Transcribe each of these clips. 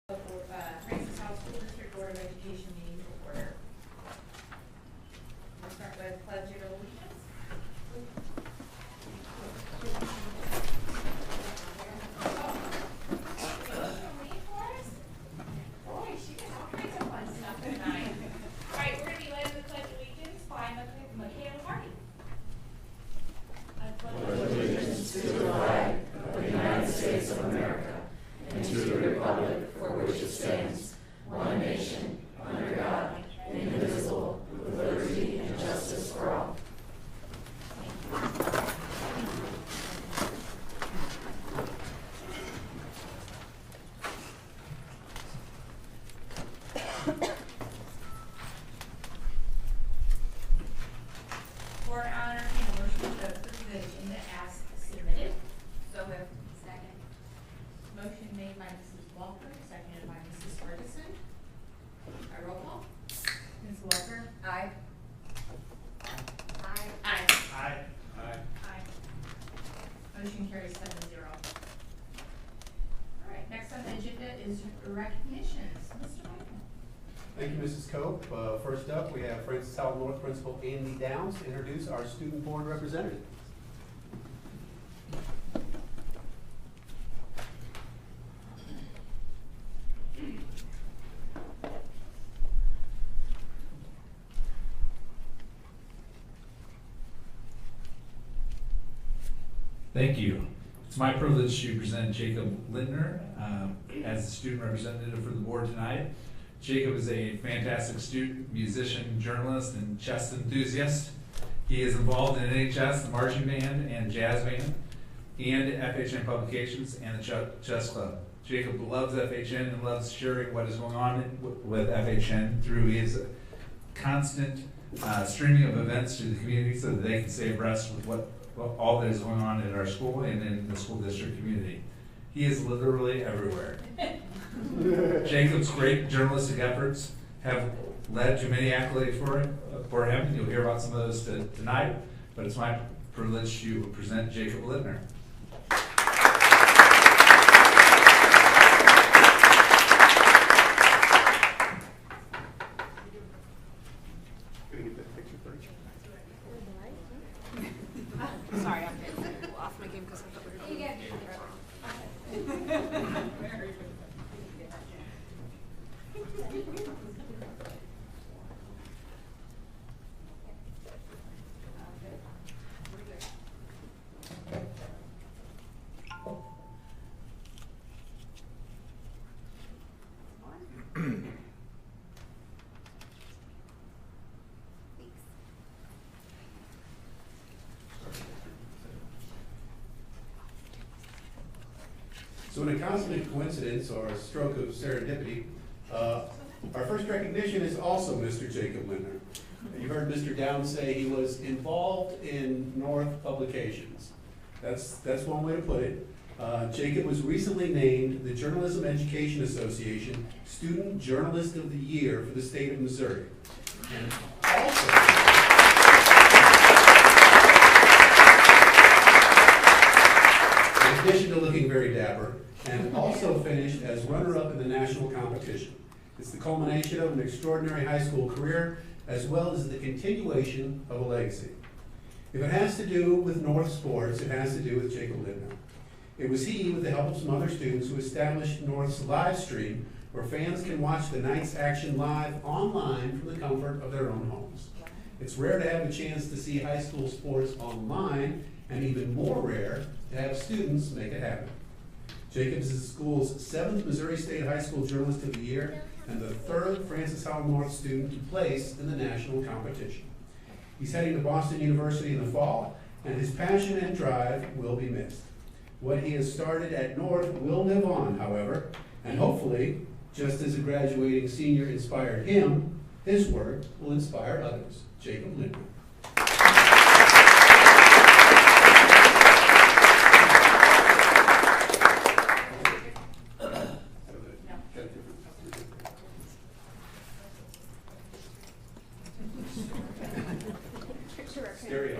Francis Howell School District Board of Education meeting to order. We'll start with Pledge of Allegiance. Boy, she did all kinds of fun stuff tonight. All right, we're going to be led in the Pledge of Allegiance by Michaela Hardy. I pledge allegiance to the flag of the United States of America and to the republic for which it stands, one nation, under God, indivisible, with liberty and justice for all. For honor and motion to approve the agenda as submitted. So moved. Second. Motion made by Mrs. Walker, seconded by Mrs. Ferguson. By roll call. Ms. Walker. Aye. Aye. Aye. Aye. Aye. Aye. Motion carries 7-0. All right, next on the agenda is recognitions. Mr. Michael. Thank you, Mrs. Cope. First up, we have Francis Howell North Principal Andy Downs to introduce our student board representative. Thank you. It's my privilege to present Jacob Lindner as the student representative for the board tonight. Jacob is a fantastic student, musician, journalist, and chess enthusiast. He is involved in NHS, the marching band, and jazz band, and FHN Publications and the chess club. Jacob loves FHN and loves sharing what is going on with FHN through his constant streaming of events to the community so that they can stay abreast with all that is going on in our school and in the school district community. He is literally everywhere. Jacob's great journalistic efforts have led to many accolades for him. You'll hear about some of those tonight, but it's my privilege to present Jacob Lindner. Sorry, I'm off my game because I thought we were going So in a consummate coincidence or a stroke of serendipity, our first recognition is also Mr. Jacob Lindner. You heard Mr. Downs say he was involved in North Publications. That's one way to put it. Jacob was recently named the Journalism Education Association Student Journalist of the Year for the state of Missouri. And also, in addition to looking very dapper, and also finished as runner-up in the national competition. It's the culmination of an extraordinary high school career, as well as the continuation of a legacy. If it has to do with North sports, it has to do with Jacob Lindner. It was he, with the help of some other students, who established North's live stream, where fans can watch the night's action live online from the comfort of their own homes. It's rare to have a chance to see high school sports online, and even more rare to have students make it happen. Jacob is the school's 7th Missouri State High School Journalist of the Year and the 3rd Francis Howell North student to place in the national competition. He's heading to Boston University in the fall, and his passion and drive will be missed. What he has started at North will live on, however, and hopefully, just as a graduating senior inspired him, his work will inspire others. Jacob Lindner. Stereo.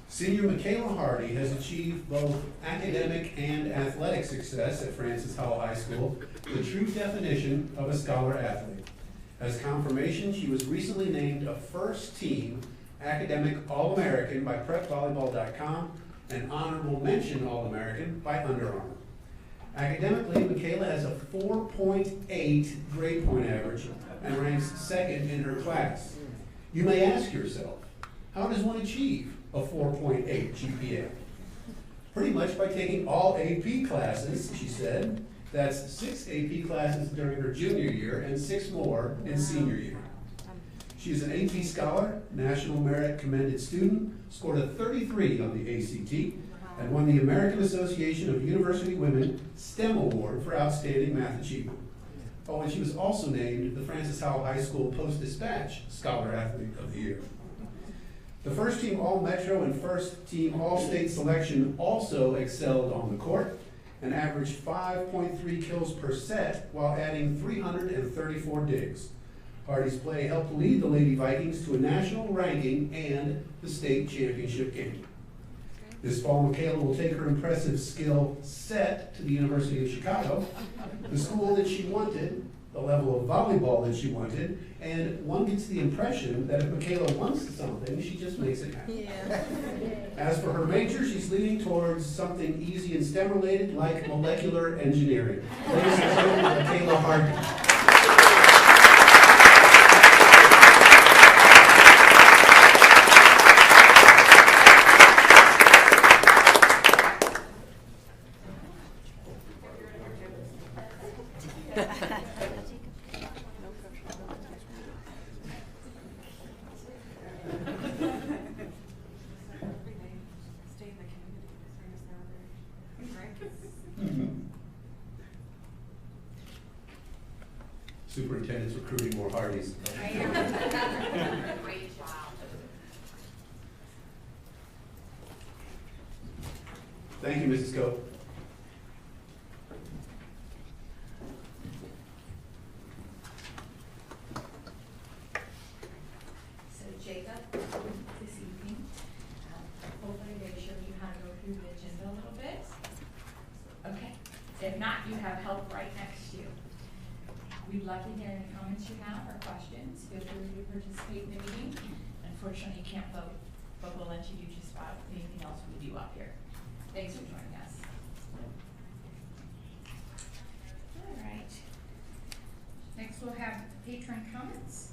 Senior Michaela Hardy has achieved both academic and athletic success at Francis Howell High School, the true definition of a scholar athlete. As confirmation, she was recently named a first-team academic All-American by PrepVolleyball.com and honorable mention All-American by Under Armour. Academically, Michaela has a 4.8 grade point average and ranks second in her class. You may ask yourself, how does one achieve a 4.8 GPA? Pretty much by taking all AP classes, she said. That's 6 AP classes during her junior year and 6 more in senior year. She is an AP Scholar, National Merit Commended Student, scored a 33 on the ACT, and won the American Association of University Women STEM Award for Outstanding Math Achievement. Oh, and she was also named the Francis Howell High School Post-Dispatch Scholar Athlete of the Year. The first team All-Metro and first team All-State selection also excelled on the court and averaged 5.3 kills per set while adding 334 digs. Hardy's play helped lead the Lady Vikings to a national ranking and the state championship game. This fall, Michaela will take her impressive skill set to the University of Chicago, the school that she wanted, the level of volleyball that she wanted, and one gets the impression that if Michaela wants something, she just makes it happen. Yeah. As for her major, she's leaning towards something easy and STEM-related like molecular engineering. Ladies and gentlemen, Michaela Hardy. Superintendent's recruiting more Hardys. Great job. Thank you, Mrs. Cope. So Jacob, this evening, hopefully they show you how to go through the agenda a little bit. Okay, if not, you have help right next to you. We'd love to hear any comments you have or questions. Feel free to participate in the meeting. Unfortunately, you can't vote, but we'll let you do just about anything else we do up here. Thanks for joining us. All right. Next, we'll have patron comments.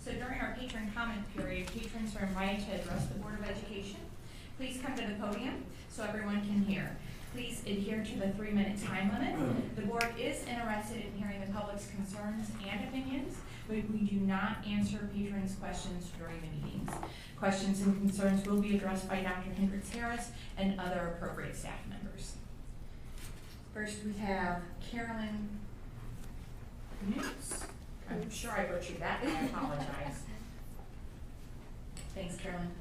So during our patron comment period, patrons are invited to address the Board of Education. Please come to the podium so everyone can hear. Please adhere to the 3-minute time limit. The board is interested in hearing the public's concerns and opinions, but we do not answer patrons' questions during the meetings. Questions and concerns will be addressed by Dr. Hendricks Harris and other appropriate staff members. First, we have Carolyn Newts. I'm sure I butchered that, and I apologize. Thanks, Carolyn.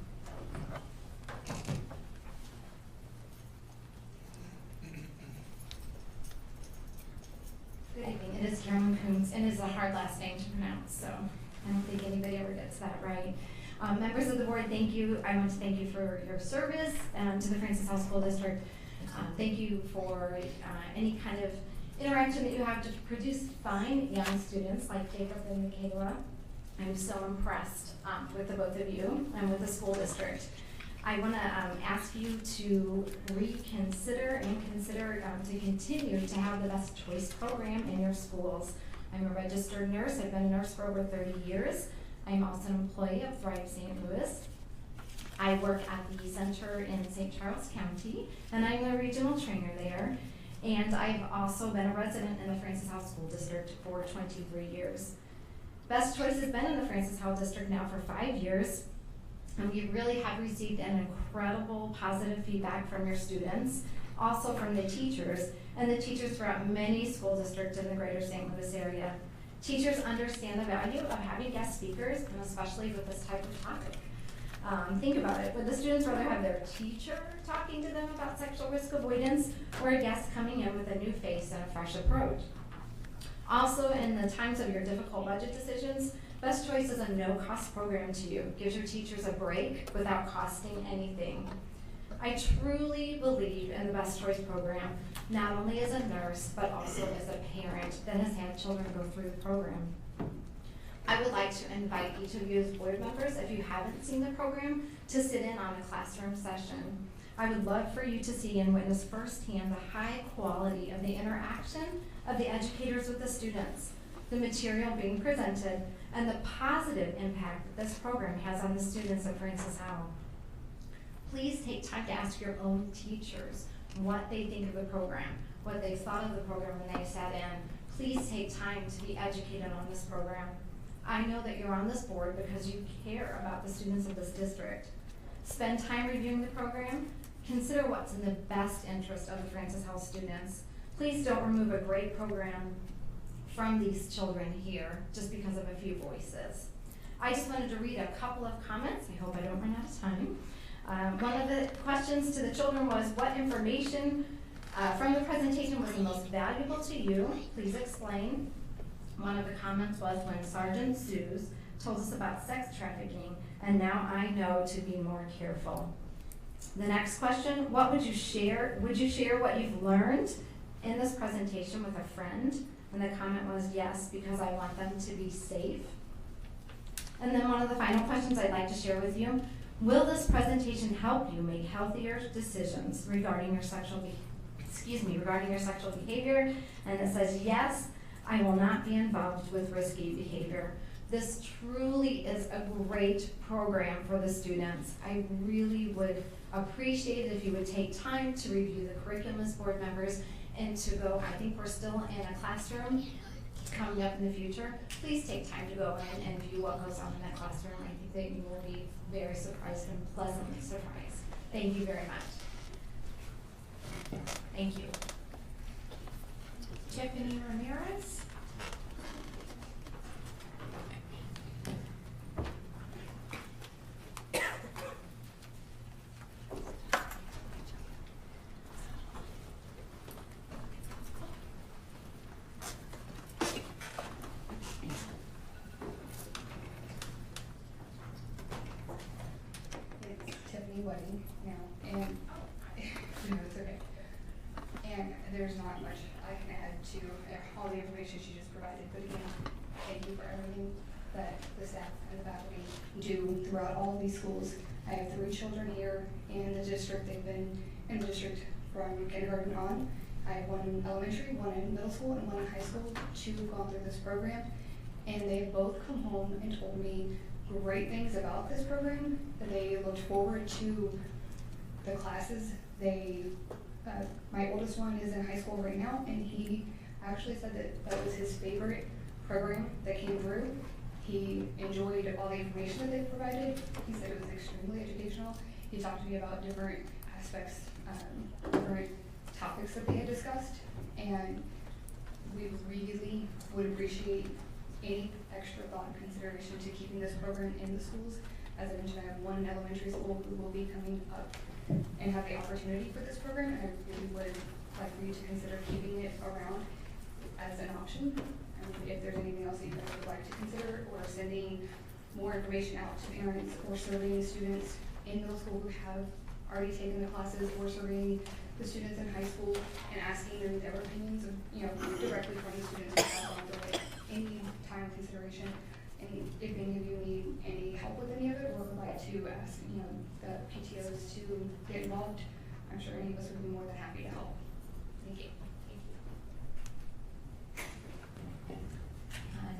Good evening. It is Carolyn Coons, and it is a hard last name to pronounce, so I don't think anybody ever gets that right. Members of the board, thank you. I want to thank you for your service to the Francis Howell School District. Thank you for any kind of interaction that you have to produce fine young students like Jacob and Michaela. I'm so impressed with the both of you and with the school district. I want to ask you to reconsider and consider to continue to have the Best Choice program in your schools. I'm a registered nurse. I've been a nurse for over 30 years. I'm also an employee of Thrive St. Louis. I work at the center in St. Charles County, and I'm a regional trainer there. And I've also been a resident in the Francis Howell School District for 23 years. Best Choice has been in the Francis Howell District now for 5 years. And we really have received an incredible positive feedback from your students, also from the teachers, and the teachers throughout many school districts in the greater St. Louis area. Teachers understand the value of having guest speakers, and especially with this type of topic. Think about it. Would the students rather have their teacher talking to them about sexual risk avoidance or a guest coming in with a new face and a fresh approach? Also, in the times of your difficult budget decisions, Best Choice is a no-cost program to you. Gives your teachers a break without costing anything. I truly believe in the Best Choice program, not only as a nurse, but also as a parent that has had children go through the program. I would like to invite each of you as board members, if you haven't seen the program, to sit in on a classroom session. I would love for you to see and witness firsthand the high quality of the interaction of the educators with the students, the material being presented, and the positive impact that this program has on the students at Francis Howell. Please take time to ask your own teachers what they think of the program, what they thought of the program when they sat in. Please take time to be educated on this program. I know that you're on this board because you care about the students of this district. Spend time reviewing the program. Consider what's in the best interest of the Francis Howell students. Please don't remove a great program from these children here just because of a few voices. I just wanted to read a couple of comments. I hope I don't run out of time. One of the questions to the children was, what information from the presentation was the most valuable to you? Please explain. One of the comments was, when Sergeant Suze told us about sex trafficking, and now I know to be more careful. The next question, what would you share? Would you share what you've learned in this presentation with a friend? And the comment was, yes, because I want them to be safe. And then one of the final questions I'd like to share with you, will this presentation help you make healthier decisions regarding your sexual behavior? And it says, yes, I will not be involved with risky behavior. This truly is a great program for the students. I really would appreciate it if you would take time to review the curriculum as board members and to go, I think we're still in a classroom coming up in the future. Please take time to go in and view what goes on in that classroom. I think that you will be very surprised and pleasantly surprised. Thank you very much. Thank you. Tiffany Ramirez. Wedding now, and no, it's okay. And there's not much I can add to all the information she just provided, but again, thank you for everything that the staff and the faculty do throughout all of these schools. I have 3 children here in the district. They've been in the district from kindergarten on. I have 1 in elementary, 1 in middle school, and 1 in high school, 2 who've gone through this program, and they've both come home and told me great things about this program. They looked forward to the classes. My oldest one is in high school right now, and he actually said that was his favorite program that came through. He enjoyed all the information that they provided. He said it was extremely educational. He talked to me about different aspects, different topics that they had discussed, and we really would appreciate any extra thought and consideration to keeping this program in the schools. As I mentioned, I have 1 in elementary school who will be coming up and have the opportunity for this program, and I really would like for you to consider keeping it around as an option. If there's anything else that you guys would like to consider, or sending more information out to parents, or surveying students in middle school who have already taken the classes, or surveying the students in high school and asking them their opinions of, directly from the students who have gone through it. Any time consideration, and if any of you need any help with any of it, or would like to ask, the PTOs to get involved, I'm sure any of us would be more than happy to help. Thank you.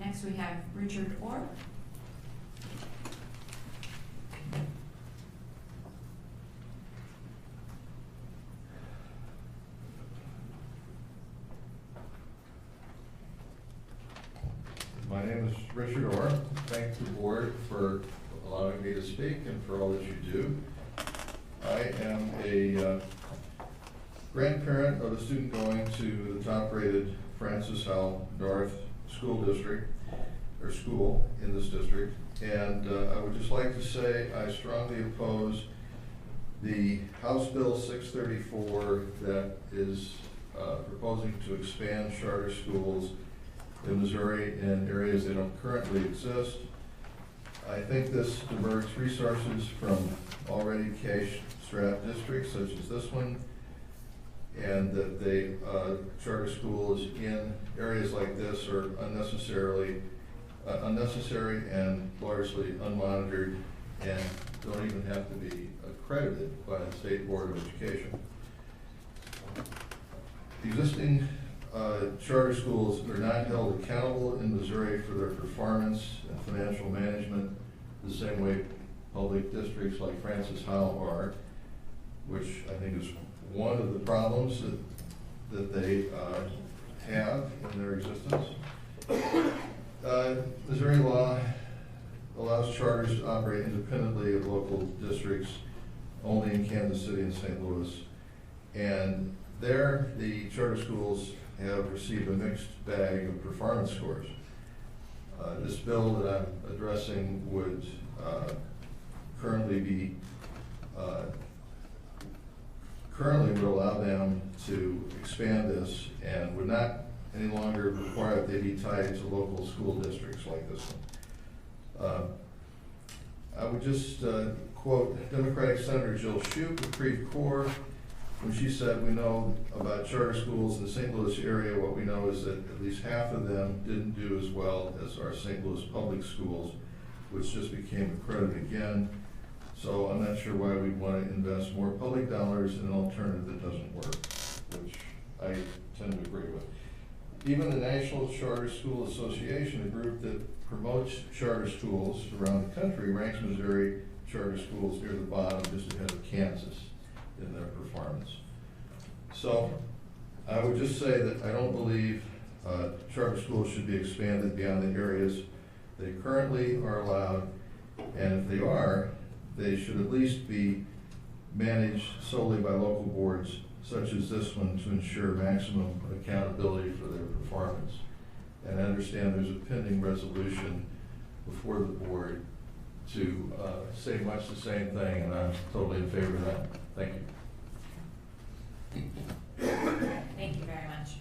Next we have Richard Orr. My name is Richard Orr. Thank the board for allowing me to speak and for all that you do. I am a grandparent of a student going to the top-rated Francis Howell North School District, or school in this district, And I would just like to say I strongly oppose the House Bill 634 that is proposing to expand charter schools in Missouri in areas that don't currently exist. I think this diverts resources from already cash-strapped districts such as this one, and that the charter schools in areas like this are unnecessary and largely unmonitored and don't even have to be accredited by the State Board of Education. Existing charter schools are not held accountable in Missouri for their performance and financial management the same way public districts like Francis Howell are, which I think is one of the problems that they have in their existence. Missouri law allows charters to operate independently of local districts only in Kansas City and St. Louis. And there, the charter schools have received a mixed bag of performance scores. This bill that I'm addressing would currently would allow them to expand this and would not any longer require that they be tied to local school districts like this one. I would just quote Democratic Senator Jill Shoup of Creve Coeur when she said, "We know about charter schools in the St. Louis area. What we know is that at least half of them didn't do as well as our St. Louis public schools, which just became accredited again. So I'm not sure why we'd want to invest more public dollars in an alternative that doesn't work," which I tend to agree with. Even the National Charter School Association, a group that promotes charter schools around the country, ranks Missouri charter schools near the bottom, just ahead of Kansas in their performance. So I would just say that I don't believe charter schools should be expanded beyond the areas they currently are allowed, and if they are, they should at least be managed solely by local boards such as this one to ensure maximum accountability for their performance. And I understand there's a pending resolution before the board to say much the same thing, and I'm totally in favor of that. Thank you. Thank you very much.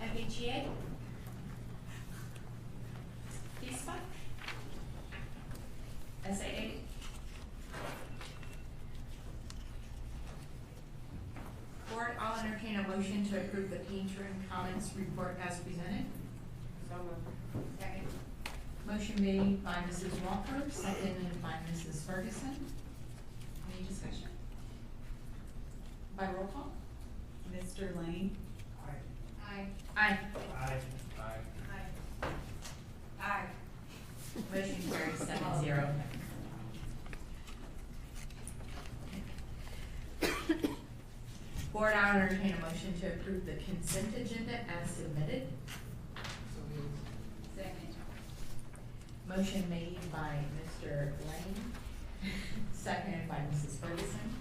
FHEA? FISPA? SAA? Board, I'll entertain a motion to approve the interim comments report as presented. So moved. Second. Motion made by Mrs. Walker, seconded by Mrs. Ferguson. Any discussion? By roll call? Mr. Lane? Aye. Aye. Aye. Aye. Aye. Motion carries 7-0. Board, I'll entertain a motion to approve the consent agenda as submitted. Second. Motion made by Mr. Lane, seconded by Mrs. Ferguson.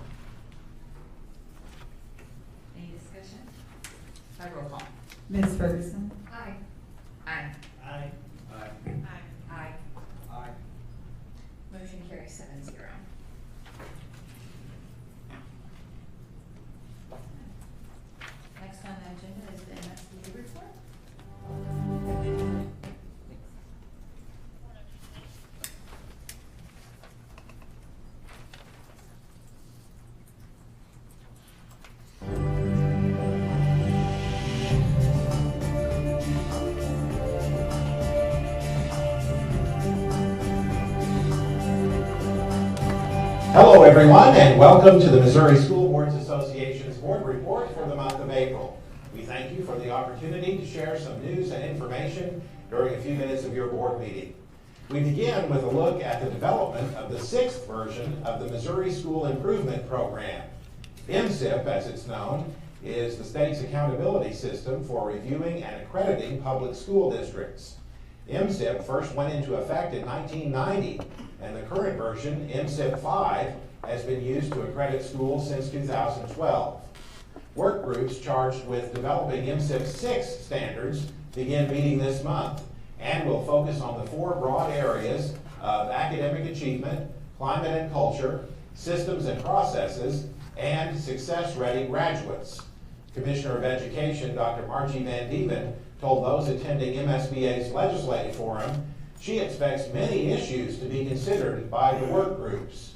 Any discussion? By roll call. Ms. Ferguson? Aye. Aye. Aye. Aye. Aye. Aye. Motion carries 7-0. Next on the agenda is the MSBA report. Hello, everyone, and welcome to the Missouri School Boards Association's board report for the month of April. We thank you for the opportunity to share some news and information during a few minutes of your board meeting. We begin with a look at the development of the 6th version of the Missouri School Improvement Program. MSIP, as it's known, is the state's accountability system for reviewing and accrediting public school districts. MSIP first went into effect in 1990, and the current version, MSIP 5, has been used to accredit schools since 2012. Work groups charged with developing MSIP 6 standards begin meeting this month, and will focus on the 4 broad areas of academic achievement, climate and culture, systems and processes, and success-ready graduates. Commissioner of Education, Dr. Margie Van Dieven, told those attending MSBA's Legislative Forum she expects many issues to be considered by the work groups.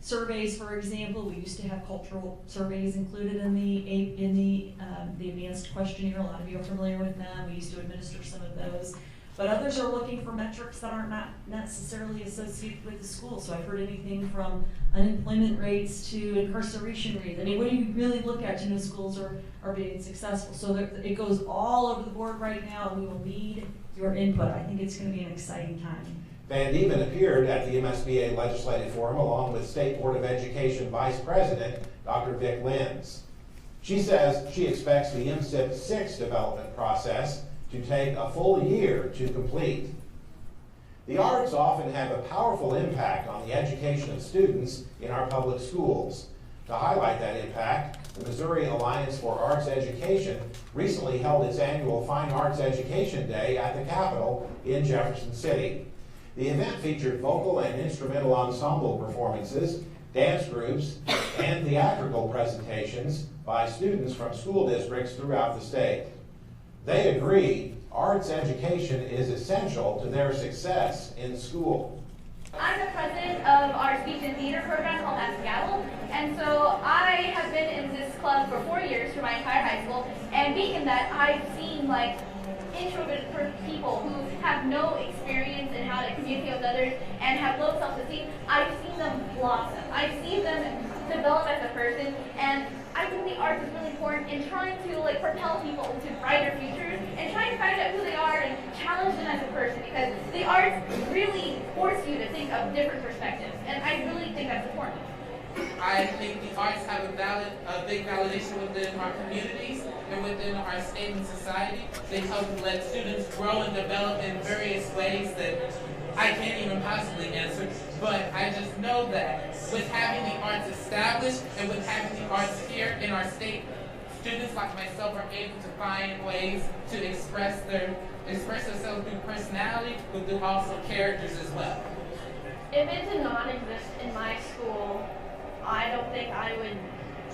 Surveys, for example, we used to have cultural surveys included in the advanced questionnaire. A lot of you are familiar with them. We used to administer some of those. But others are looking for metrics that are not necessarily associated with the school. So I've heard anything from unemployment rates to incarceration rates. I mean, what do you really look at to know schools are being successful? So it goes all over the board right now, and we will need your input. I think it's going to be an exciting time. Van Dieven appeared at the MSBA Legislative Forum along with State Board of Education Vice President, Dr. Vic Lenz. She says she expects the MSIP 6 development process to take a full year to complete. The arts often have a powerful impact on the education of students in our public schools. To highlight that impact, the Missouri Alliance for Arts Education recently held its annual Fine Arts Education Day at the Capitol in Jefferson City. The event featured vocal and instrumental ensemble performances, dance groups, and theatrical presentations by students from school districts throughout the state. They agree arts education is essential to their success in school. I'm the president of our speech and theater program called Howell, and so I have been in this club for 4 years for my entire high school, and being in that, I've seen introverted people who have no experience in how to communicate with others and have low self-esteem. I've seen them blossom. I've seen them develop as a person, and I think the arts is really important in trying to propel people into brighter futures and trying to find out who they are and challenge them as a person, because the arts really force you to think of different perspectives, and I really think that's important. I think the arts have a big validation within our communities and within our state and society. They help let students grow and develop in various ways that I can't even possibly answer, but I just know that with having the arts established and with having the arts here in our state, students like myself are able to find ways to express themselves through personality, but through also characters as well. If it did not exist in my school, I don't think I would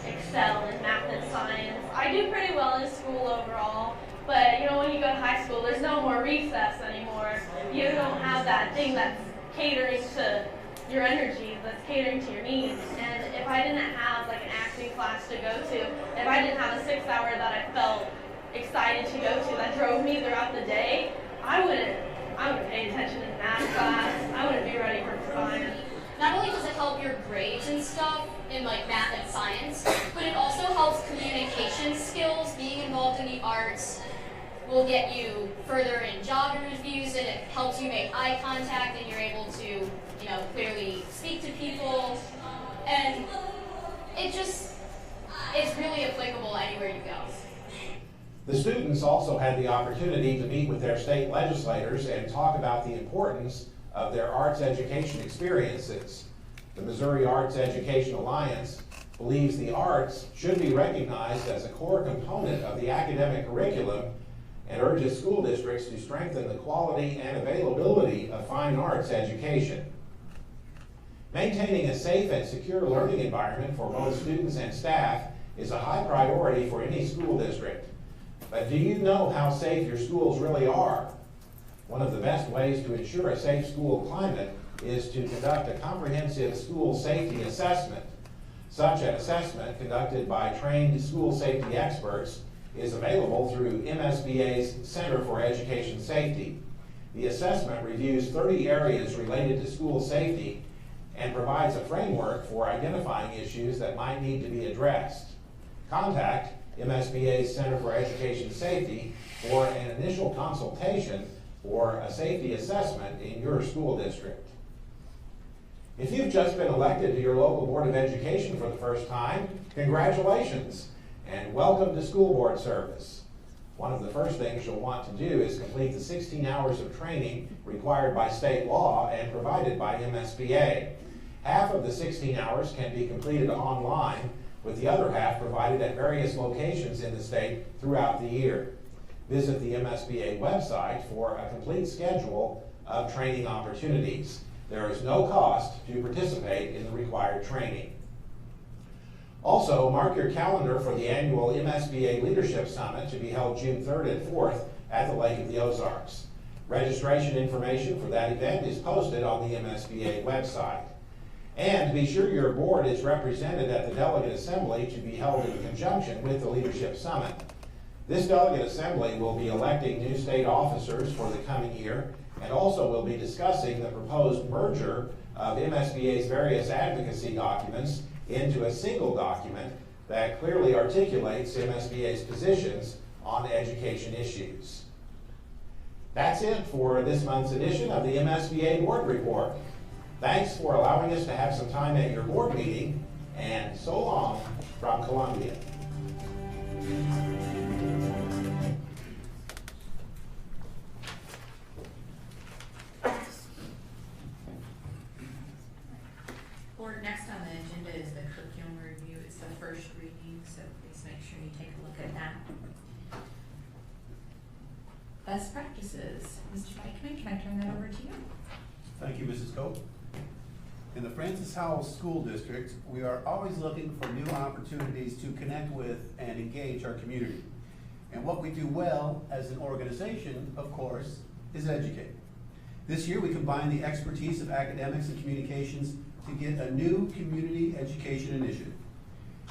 excel in math and science. I do pretty well in school overall, but when you go to high school, there's no more recess anymore. You don't have that thing that's catering to your energy, that's catering to your needs. And if I didn't have an acting class to go to, if I didn't have a 6 hour that I felt excited to go to, that drove me throughout the day, I wouldn't pay attention in math class. I wouldn't be ready for science. Not only does it help your grades and stuff in math and science, but it also helps communication skills. Being involved in the arts will get you further in job interviews, and it helps you make eye contact, and you're able to, clearly speak to people. And it's really applicable anywhere you go. The students also had the opportunity to meet with their state legislators and talk about the importance of their arts education experiences. The Missouri Arts Education Alliance believes the arts should be recognized as a core component of the academic curriculum and urges school districts to strengthen the quality and availability of fine arts education. Maintaining a safe and secure learning environment for both students and staff is a high priority for any school district. But do you know how safe your schools really are? One of the best ways to ensure a safe school climate is to conduct a comprehensive school safety assessment. Such an assessment, conducted by trained school safety experts, is available through MSBA's Center for Education Safety. The assessment reviews 30 areas related to school safety and provides a framework for identifying issues that might need to be addressed. Contact MSBA's Center for Education Safety for an initial consultation or a safety assessment in your school district. If you've just been elected to your local Board of Education for the first time, congratulations and welcome to school board service. One of the first things you'll want to do is complete the 16 hours of training required by state law and provided by MSBA. Half of the 16 hours can be completed online, with the other half provided at various locations in the state throughout the year. visit the MSBA website for a complete schedule of training opportunities. There is no cost to participate in the required training. Also, mark your calendar for the annual MSBA Leadership Summit to be held June 3rd and 4th at the Lake of the Ozarks. Registration information for that event is posted on the MSBA website. And be sure your board is represented at the Delegate Assembly to be held in conjunction with the Leadership Summit. This Delegate Assembly will be electing new state officers for the coming year and also will be discussing the proposed merger of MSBA's various advocacy documents into a single document that clearly articulates MSBA's positions on education issues. That's it for this month's edition of the MSBA Board Report. Thanks for allowing us to have some time at your board meeting, and so long from Columbia. Board, next on the agenda is the curriculum review. It's the first reading, so please make sure you take a look at that. Best practices. Mr. Dykman, can I turn that over to you? Thank you, Mrs. Cope. In the Francis Howell School District, we are always looking for new opportunities to connect with and engage our community. And what we do well as an organization, of course, is educate. This year, we combine the expertise of academics and communications to get a new community education initiative.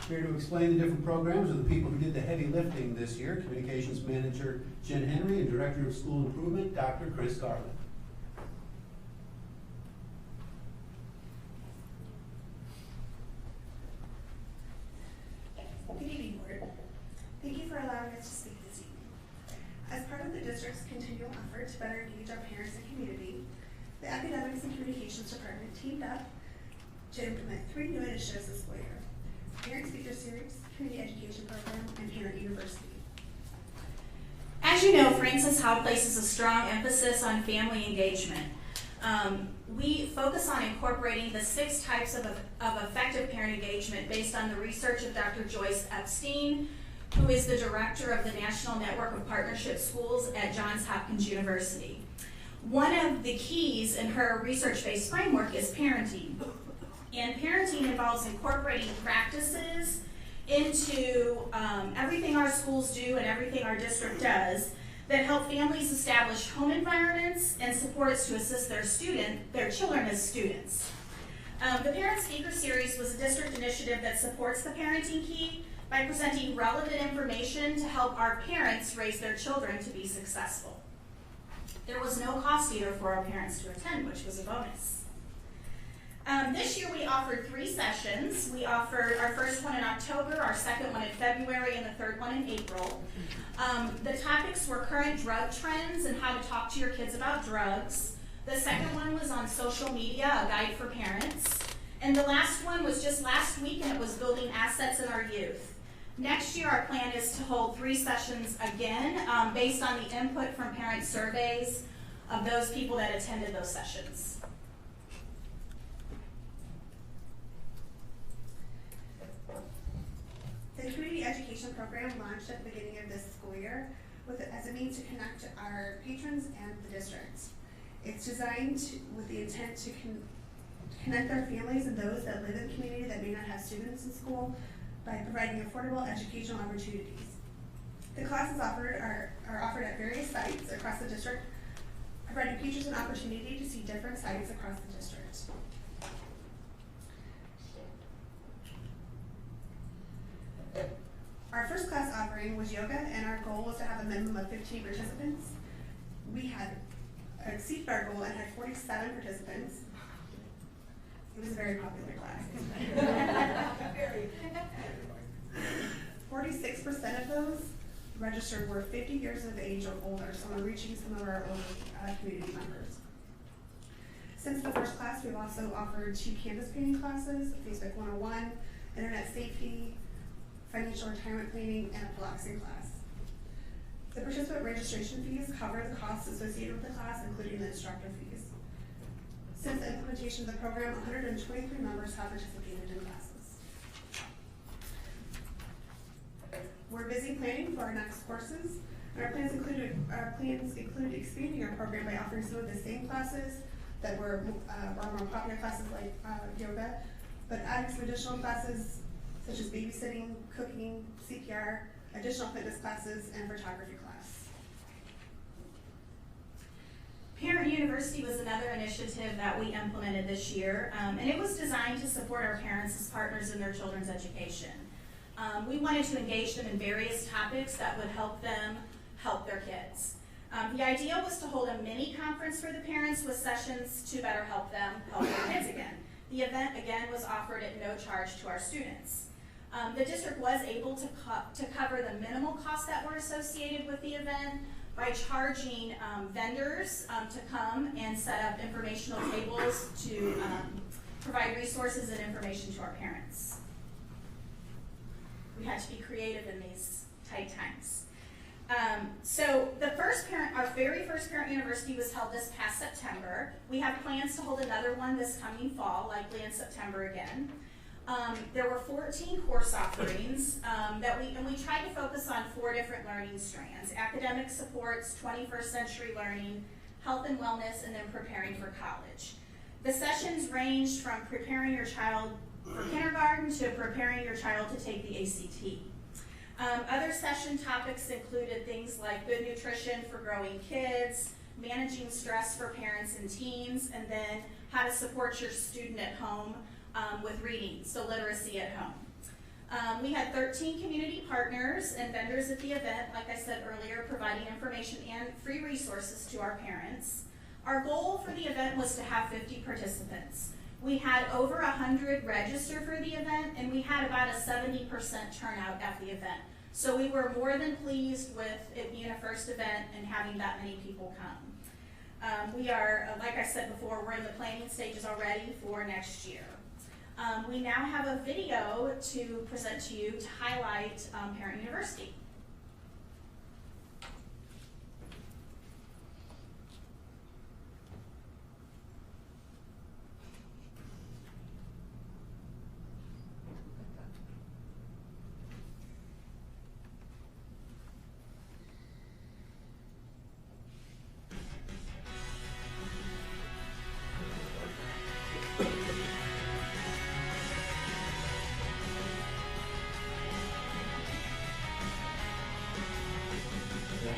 Here to explain the different programs are the people who did the heavy lifting this year: Communications Manager Jen Henry and Director of School Improvement, Dr. Chris Garland. Good evening, Board. Thank you for allowing us to speak this evening. As part of the district's continual effort to better engage our parents and community, the Academics and Communications Department teamed up to implement 3 new initiatives this school year: Parent Speaker Series, Community Education Program, and Parent University. As you know, Francis Howell places a strong emphasis on family engagement. We focus on incorporating the 6 types of effective parent engagement based on the research of Dr. Joyce Epstein, who is the director of the National Network of Partnership Schools at Johns Hopkins University. One of the keys in her research-based framework is parenting. And parenting involves incorporating practices into everything our schools do and everything our district does that help families establish home environments and supports to assist their children as students. The Parent Speaker Series was a district initiative that supports the parenting key by presenting relevant information to help our parents raise their children to be successful. There was no cost either for our parents to attend, which was a bonus. This year we offered 3 sessions. We offered our first one in October, our second one in February, and the third one in April. The topics were current drug trends and how to talk to your kids about drugs. The second one was on social media, a guide for parents. And the last one was just last week, and it was building assets in our youth. Next year, our plan is to hold 3 sessions again, based on the input from parent surveys of those people that attended those sessions. The Community Education Program launched at the beginning of this school year as a means to connect our patrons and the district. It's designed with the intent to connect our families and those that live in the community that may not have students in school by providing affordable educational opportunities. The classes offered are offered at various sites across the district, providing teachers an opportunity to see different sites across the district. Our first class offering was yoga, and our goal was to have a minimum of 15 participants. We had exceeded our goal and had 47 participants. It was a very popular class. 46% of those registered were 50 years of age or older, so we're reaching some of our older community members. Since the first class, we've also offered 2 canvas painting classes, Facebook 101, Internet Safety, Financial Retirement Planning, and a Pilates class. The participant registration fees cover the costs associated with the class, including the instructor fees. Since the implementation of the program, 123 members have participated in classes. We're busy planning for our next courses. Our plans include expanding our program by offering some of the same classes that were more popular classes like yoga, but adding some additional classes such as babysitting, cooking, CPR, additional fitness classes, and photography class. Parent University was another initiative that we implemented this year, and it was designed to support our parents as partners in their children's education. We wanted to engage them in various topics that would help them help their kids. The idea was to hold a mini conference for the parents with sessions to better help them help their kids again. The event, again, was offered at no charge to our students. The district was able to cover the minimal costs that were associated with the event by charging vendors to come and set up informational tables to provide resources and information to our parents. We had to be creative in these tight times. So our very first Parent University was held this past September. We have plans to hold another one this coming fall, likely in September again. There were 14 course offerings and we tried to focus on 4 different learning strands: academic supports, 21st century learning, health and wellness, and then preparing for college. The sessions ranged from preparing your child for kindergarten to preparing your child to take the ACT. Other session topics included things like good nutrition for growing kids, managing stress for parents and teens, and then how to support your student at home with reading, so literacy at home. We had 13 community partners and vendors at the event, like I said earlier, providing information and free resources to our parents. Our goal for the event was to have 50 participants. We had over 100 register for the event, and we had about a 70% turnout at the event. So we were more than pleased with it being a first event and having that many people come. We are, like I said before, we're in the planning stages already for next year. We now have a video to present to you to highlight Parent University.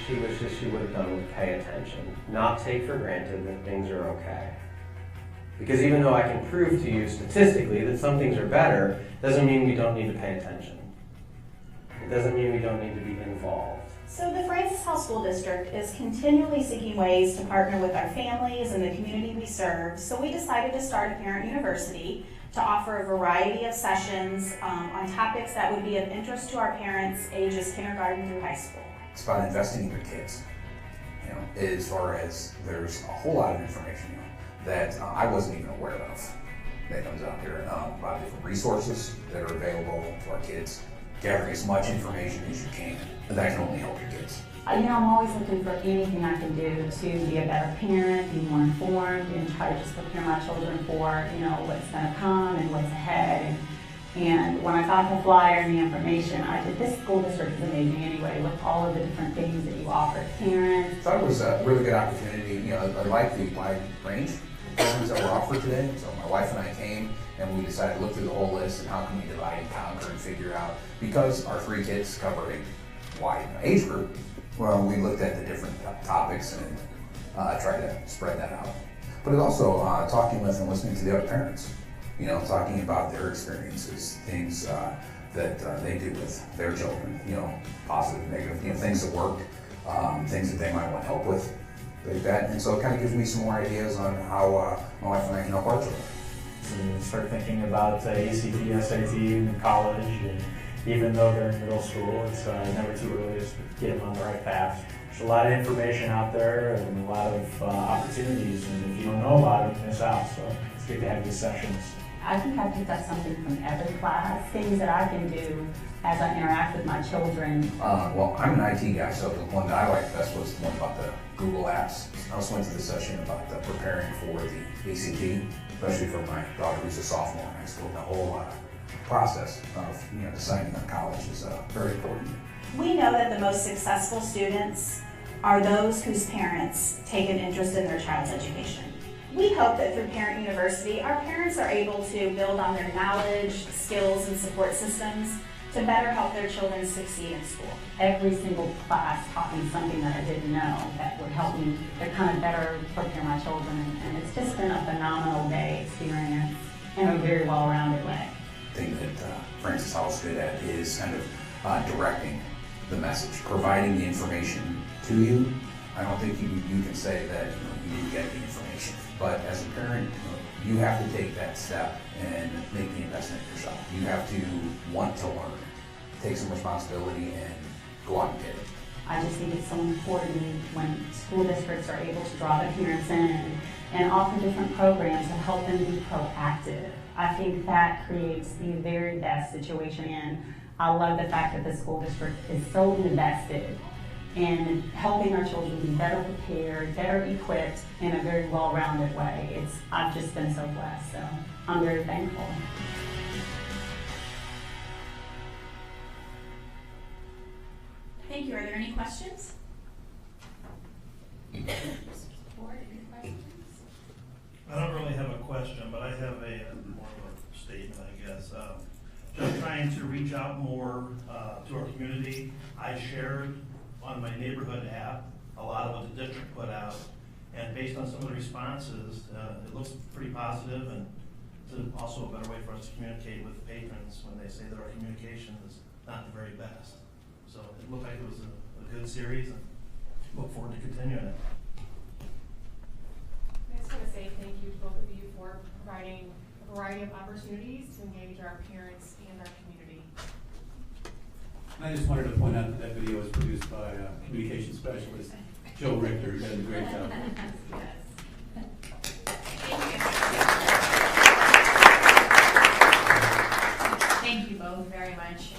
She wishes she would have done with pay attention, not take for granted that things are okay. Because even though I can prove to you statistically that some things are better, doesn't mean we don't need to pay attention. It doesn't mean we don't need to be involved. So the Francis Howell School District is continually seeking ways to partner with our families and the community we serve, so we decided to start a Parent University to offer a variety of sessions on topics that would be of interest to our parents ages kindergarten through high school. It's about investing in your kids, as far as there's a whole lot of information, that I wasn't even aware of that comes out here. A lot of different resources that are available to our kids. Gather as much information as you can, and that can only help your kids. I'm always looking for anything I can do to be a better parent, be more informed, and try to just prepare my children for, what's going to come and what's ahead. And when I got the flyer and the information, I said, this school district is amazing anyway, with all of the different things that you offer to parents. So it was a really good opportunity. I like the wide range of programs that were offered today. So my wife and I came, and we decided to look through the whole list and how can we divide and conquer and figure out, because our 3 kids cover a wide age group, well, we looked at the different topics and tried to spread that out. But it's also talking with and listening to the other parents. Talking about their experiences, things that they do with their children, positive, negative, things that work, things that they might want help with, like that. And so it kind of gives me some more ideas on how my wife and I can help our children. And start thinking about ACT, SAT in college, and even though they're in middle school, it's never too early to get them on the right path. There's a lot of information out there and a lot of opportunities, and if you don't know about it, you miss out. So it's good to have these sessions. I think I picked up something from every class, things that I can do as I interact with my children. Well, I'm an IT guy, so the one that I liked best was the one about the Google Apps. I also went to the session about preparing for the ACT, especially for my daughter who's a sophomore in high school. A whole process of deciding on college is very important. We know that the most successful students are those whose parents take an interest in their child's education. We hope that through Parent University, our parents are able to build on their knowledge, skills, and support systems to better help their children succeed in school. Every single class taught me something that I didn't know that would help me to kind of better prepare my children, and it's just been a phenomenal day experience in a very well-rounded way. The thing that Francis Howell's good at is kind of directing the message, providing the information to you. I don't think you can say that you need to get the information, but as a parent, you have to take that step and make the investment yourself. You have to want to learn, take some responsibility, and go out and get it. I just think it's so important when school districts are able to draw the parents in and offer different programs to help them be proactive. I think that creates the very best situation, and I love the fact that the school district is so invested in helping our children be better prepared, better equipped in a very well-rounded way. I've just been so blessed, so I'm very thankful. Thank you. Are there any questions? I don't really have a question, but I have more of a statement, I guess. Just trying to reach out more to our community. I shared on my neighborhood app a lot of what the district put out, and based on some of the responses, it looks pretty positive, and it's also a better way for us to communicate with patrons when they say that our communication is not the very best. So it looked like it was a good series, and look forward to continuing it. I just want to say thank you to both of you for providing a variety of opportunities to engage our parents and our community. And I just wanted to point out that that video was produced by communication specialist Joe Richter, who did a great job. Thank you both very much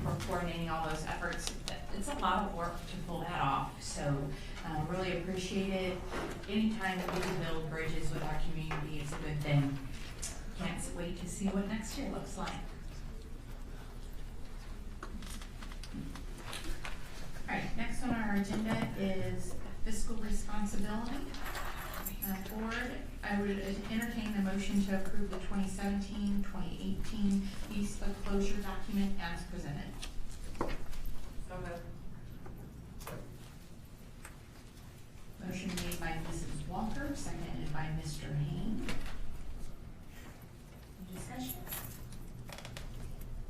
for coordinating all those efforts. It's a lot of work to pull that off, so really appreciate it. Anytime we can build bridges with our community, it's a good thing. Can't wait to see what next year looks like. All right, next on our agenda is fiscal responsibility. Board, I would entertain the motion to approve the 2017-2018 East closure document as presented. So moved. Motion made by Mrs. Walker, seconded by Mr. Hain. Any discussion?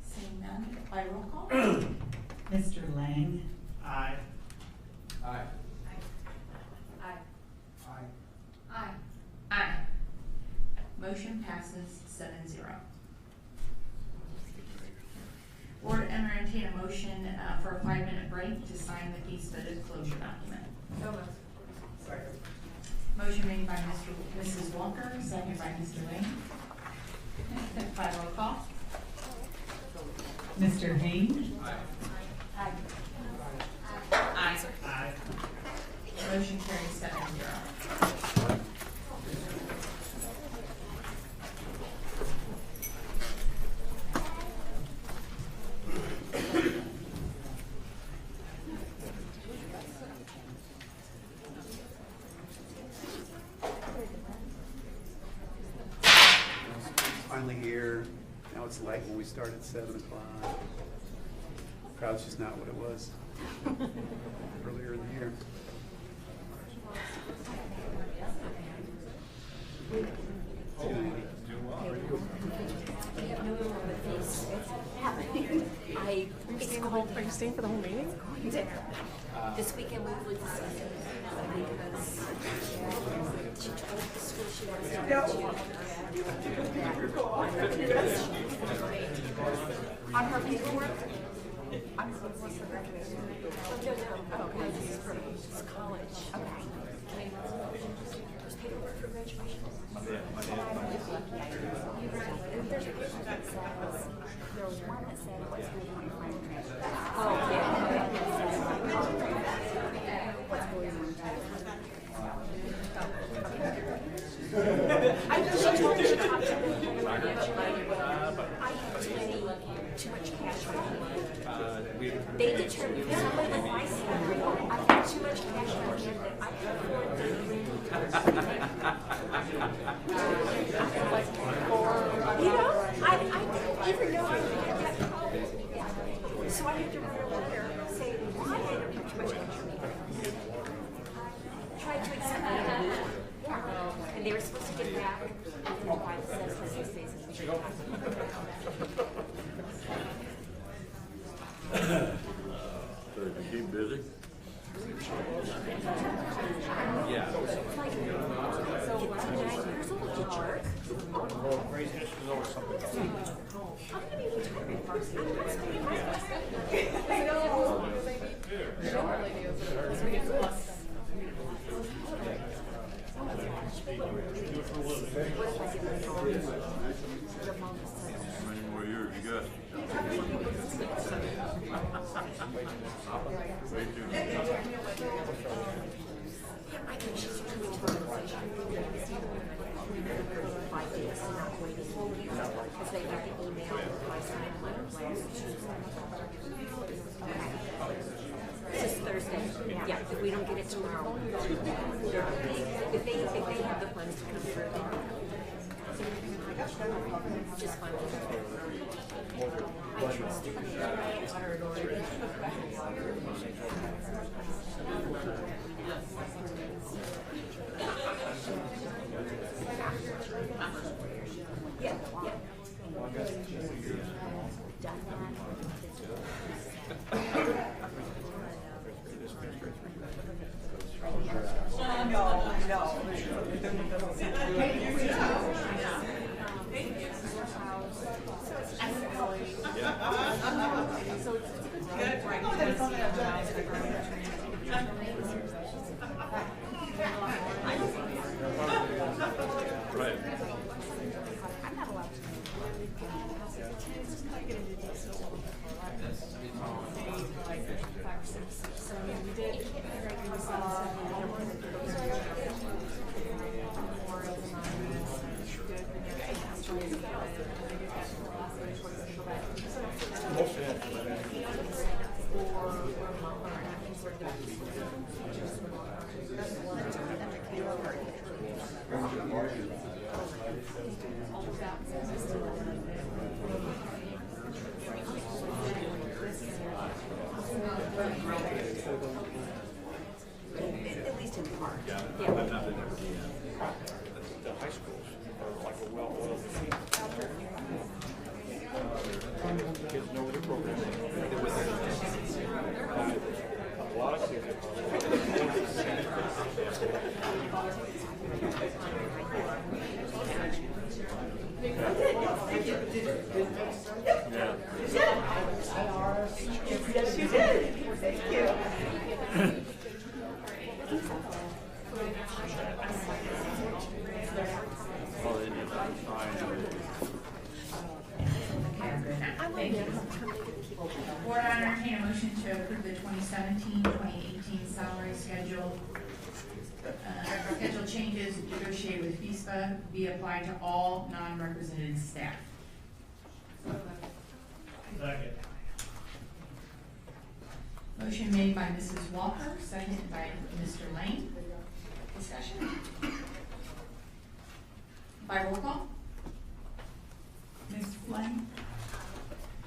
Seeing none, by roll call. Mr. Lang. Aye. Aye. Aye. Aye. Aye. Motion passes 7-0. Board entertain a motion for a 5-minute break to sign the case study closure document. So moved. Motion made by Mrs. Walker, seconded by Mr. Lane. By roll call. Mr. Hain. Aye. Aye. Aye. Motion carries 7-0. Finally here. Now it's like when we started at 7 o'clock. Crowd's just not what it was earlier in the year. It's cold. Are you staying for the whole meeting? This weekend we flew to Sydney because she told the school she wants to go On her paperwork? What's the recognition? Oh, okay. This is for college. Okay. There's paperwork for graduation. You're right. And there's a picture that says, there was one that said, what's going on your friend transfer? Oh, yeah. What's going on your friend transfer? too much cash on hand. They determined, somebody like I said, I have too much cash on hand that I can afford to you know, I didn't even know I had that problem. So I had to write a letter saying why I don't have too much cash on hand. Tried to accept it. Yeah. And they were supposed to get it back after July the 7th, 6 days. So you keep busy? Yeah. It's like, so 9 years old, you jerk. Well, Grace is always something else. I'm gonna be retired first. How many more years you got? Way too many. I think she's really five days, not waiting. Because they have the email by signing letter. This is Thursday. Yeah, if we don't get it tomorrow. If they have the funds to come through, just fine. I trust you. Yeah, yeah. Right. I'm not allowed to. So we did. At least in part. Yeah. Yeah. I've not been there. The high schools are like a well-oiled machine. Kids know what the program is. They're with it. A lot of kids Yeah. Yes, you did. Thank you. Board, I entertain a motion to approve the 2017-2018 salary schedule. Schedule changes negotiated with FISPA be applied to all non-represented staff. Second. Motion made by Mrs. Walker, seconded by Mr. Lane. Discussion? By roll call? Ms. Flame?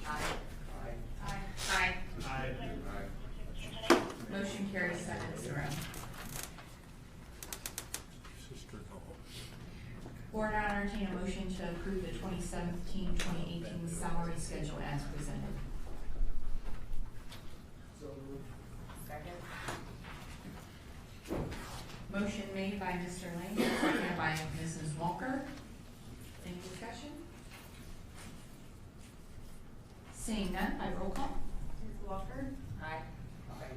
Aye. Aye. Aye. Aye. Motion carries 7-0. Board, I entertain a motion to approve the 2017-2018 salary schedule as presented. Second. Motion made by Mr. Lane, seconded by Mrs. Walker. Any discussion? Seeing none, by roll call. Ms. Walker? Aye. Aye.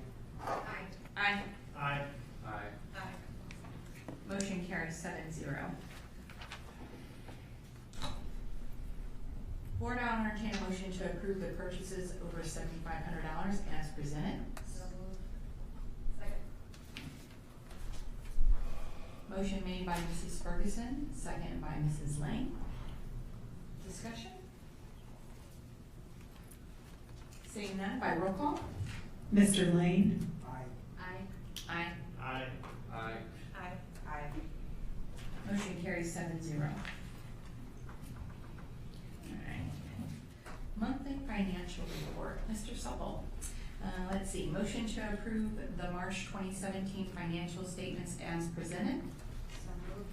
Aye. Aye. Aye. Motion carries 7-0. Board, I'll entertain a motion to approve the purchases over $7,500 as presented. So moved. Second. Motion made by Mrs. Ferguson, seconded by Mrs. Lang. Discussion? Seeing none, by roll call. Mr. Lane? Aye. Aye. Aye. Aye. Aye. Aye. Motion carries 7-0. Alright. Monthly financial report, Mr. Supple. Let's see, motion to approve the March 2017 financial statements as presented. So moved.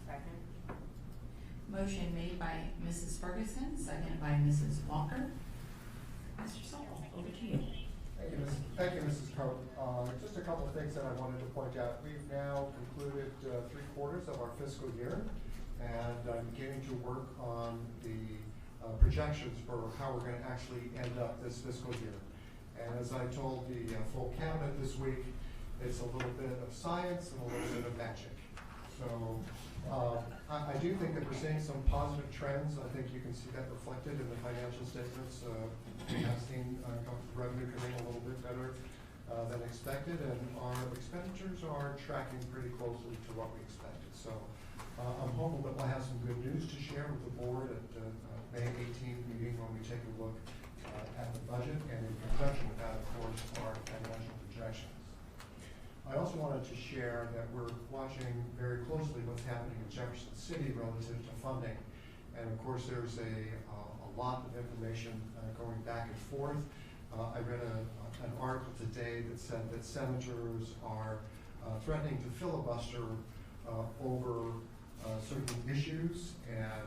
Second. Motion made by Mrs. Ferguson, seconded by Mrs. Walker. Mr. Supple, over to you. Thank you, Mrs. Coe. Just a couple of things that I wanted to point out. We've now concluded 3/4 of our fiscal year, and I'm beginning to work on the projections for how we're going to actually end up this fiscal year. And as I told the full cabinet this week, it's a little bit of science and a little bit of magic. So I do think that we're seeing some positive trends. I think you can see that reflected in the financial statements. We have seen revenue coming a little bit better than expected, and our expenditures are tracking pretty closely to what we expected. So I'm hopeful that we'll have some good news to share with the board at the May 18th meeting when we take a look at the budget, and in conjunction with that, of course, our financial projections. I also wanted to share that we're watching very closely what's happening in Jefferson City relative to funding. And of course, there's a lot of information going back and forth. I read an article today that said that senators are threatening to filibuster over certain issues, and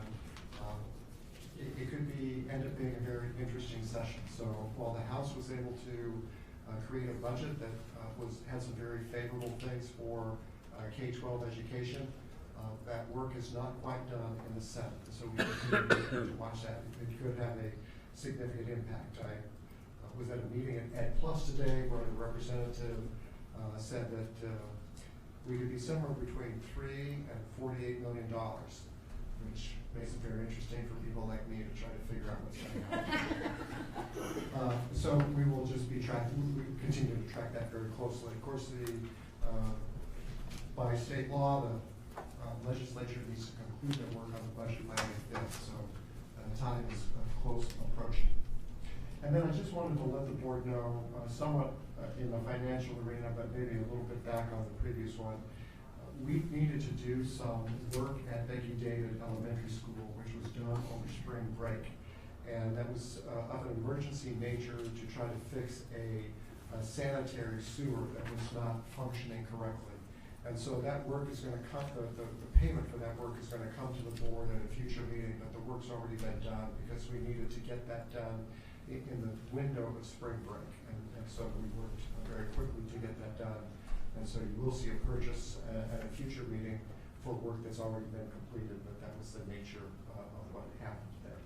it could end up being a very interesting session. So while the House was able to create a budget that had some very favorable things for K-12 education, that work is not quite done in the Senate. So we continue to watch that. It could have a significant impact. I was at a meeting at Ed Plus today where the representative said that we could be somewhere between $3 and $48 million, which makes it very interesting for people like me to try to figure out what's going on. So we will just be we continue to track that very closely. Of course, by state law, the legislature needs to conclude their work on the budget by May 5th, so time is close approaching. And then I just wanted to let the board know, somewhat in the financial arena, but maybe a little bit back on the previous one, we needed to do some work at Becky David Elementary School, which was done over spring break. And that was of an emergency nature to try to fix a sanitary sewer that was not functioning correctly. And so that work is going to come, the payment for that work is going to come to the board at a future meeting, but the work's already been done because we needed to get that done in the window of spring break. And so we worked very quickly to get that done. And so you will see a purchase at a future meeting for work that's already been completed, but that was the nature of what happened there.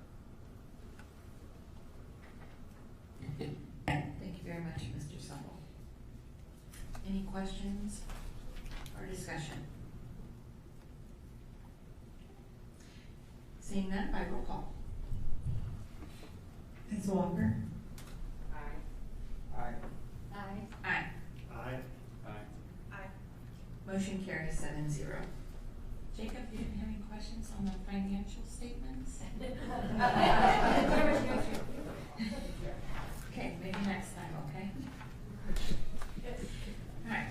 Thank you very much, Mr. Supple. Any questions or discussion? Seeing none, by roll call. Ms. Walker? Aye. Aye. Aye. Aye. Aye. Motion carries 7-0. Jacob, you didn't have any questions on the financial statements? Okay, maybe next time, okay? All right.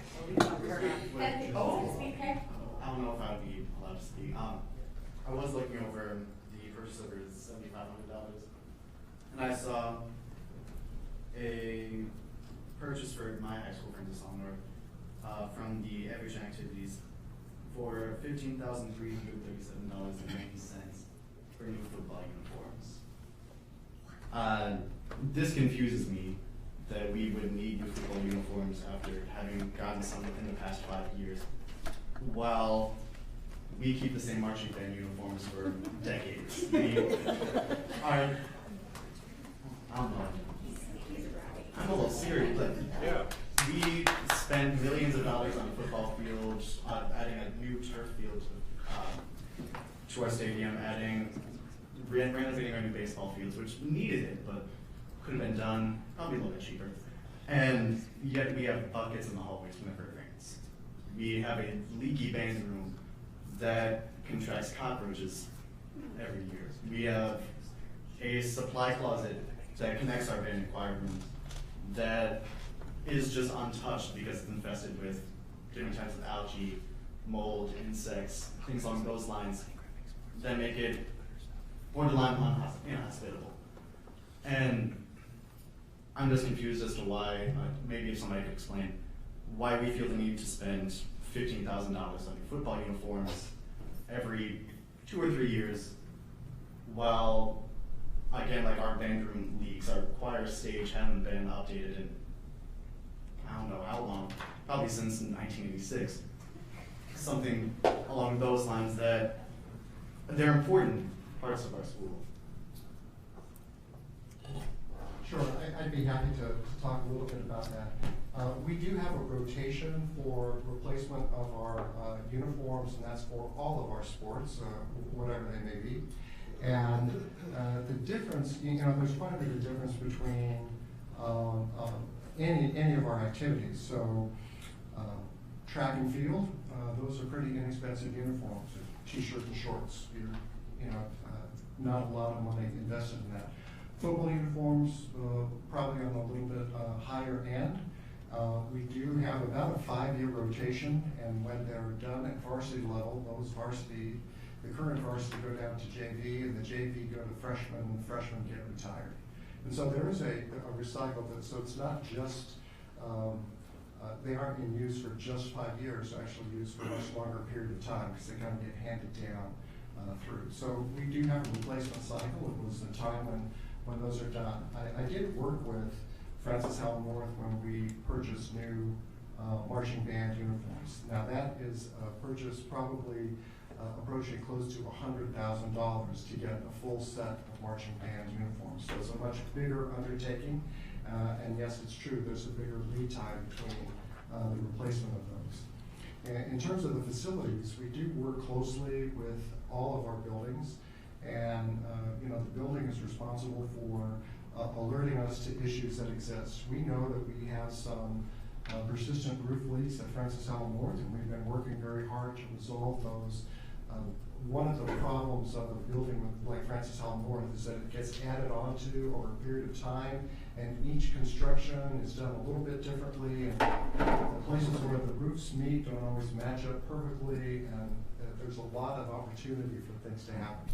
Oh, okay. I don't know if I would be allowed to speak. I was looking over the purchase order is $7,500, and I saw a purchase for my high school, Princess North, from the Average Activities for $15,337.90 for new football uniforms. This confuses me that we would need new football uniforms after having gotten some within the past 5 years, while we keep the same marching band uniforms for decades. I'm a little serious, but yeah. We spend millions of dollars on football fields, adding a new turf field to our stadium, renovating our new baseball fields, which needed it, but could have been done probably a little bit cheaper. And yet we have buckets in the hallways whenever it rains. We have a leaky band room that contracts cockroaches every year. We have a supply closet that connects our band and choir rooms that is just untouched because it's infested with different types of algae, mold, insects, things along those lines that make it borderline inhospitable. And I'm just confused as to why, maybe if somebody could explain, why we feel the need to spend $15,000 on football uniforms every 2 or 3 years, while, again, like our band room leaks, our choir stage haven't been updated in, I don't know how long, probably since 1986. Something along those lines that they're important parts of our school. Sure, I'd be happy to talk a little bit about that. We do have a rotation for replacement of our uniforms, and that's for all of our sports, whatever they may be. And the difference, there's quite a bit of difference between any of our activities. So track and field, those are pretty inexpensive uniforms, t-shirt and shorts. Not a lot of money invested in that. Football uniforms, probably on a little bit higher end. We do have about a 5-year rotation, and when they're done at varsity level, the current varsity go down to JV, and the JV go to freshmen, and the freshmen get retired. And so there is a recycle, so it's not just, they aren't in use for just 5 years, they're actually used for a much longer period of time, because they kind of get handed down through. So we do have a replacement cycle. It was the time when those are done. I did work with Francis Howell North when we purchased new marching band uniforms. Now that is a purchase probably approaching close to $100,000 to get a full set of marching band uniforms. So it's a much bigger undertaking, and yes, it's true, there's a bigger lead time between the replacement of those. And in terms of the facilities, we do work closely with all of our buildings, and the building is responsible for alerting us to issues that exist. We know that we have some persistent roof leaks at Francis Howell North, and we've been working very hard to resolve those. One of the problems of a building like Francis Howell North is that it gets added onto over a period of time, and each construction is done a little bit differently, and the places where the roofs meet don't always match up perfectly, and there's a lot of opportunity for things to happen.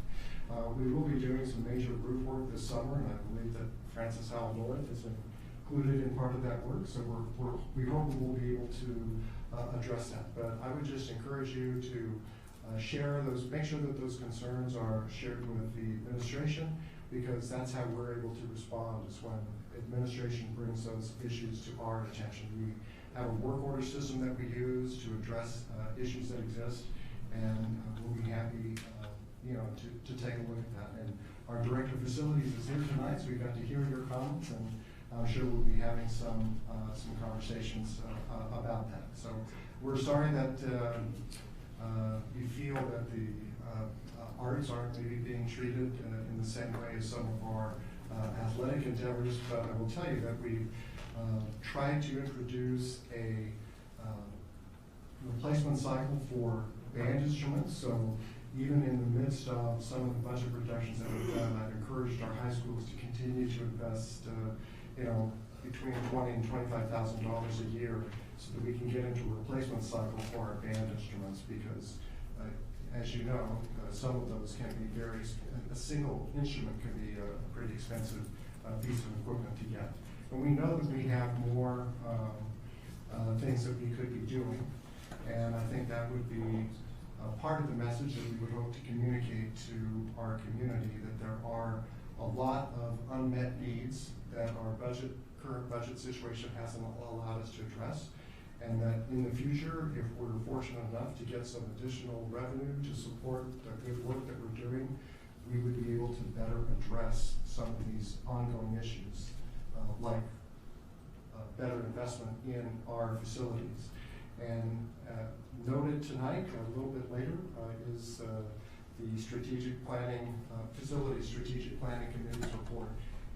We will be doing some major roof work this summer, and I believe that Francis Howell North is included in part of that work, so we hope we'll be able to address that. But I would just encourage you to share those, make sure that those concerns are shared with the administration, because that's how we're able to respond, is when administration brings those issues to our attention. We have a work order system that we use to address issues that exist, and we'll be happy to take a look at that. And our director of facilities is here tonight, so we got to hear your comments, and I'm sure we'll be having some conversations about that. So we're sorry that you feel that the arts aren't maybe being treated in the same way as some of our athletic endeavors, but I will tell you that we've tried to introduce a replacement cycle for band instruments. So even in the midst of some of the budget reductions that we've done, I've encouraged our high schools to continue to invest between $20,000 and $25,000 a year, so that we can get into a replacement cycle for our band instruments, because as you know, some of those can be a single instrument can be a pretty expensive piece of equipment to get. And we know that we have more things that we could be doing, and I think that would be part of the message that we would hope to communicate to our community, that there are a lot of unmet needs that our current budget situation hasn't allowed us to address, and that in the future, if we're fortunate enough to get some additional revenue to support the good work that we're doing, we would be able to better address some of these ongoing issues, like better investment in our facilities. And noted tonight, a little bit later, is the strategic planning, facility strategic planning committee's report,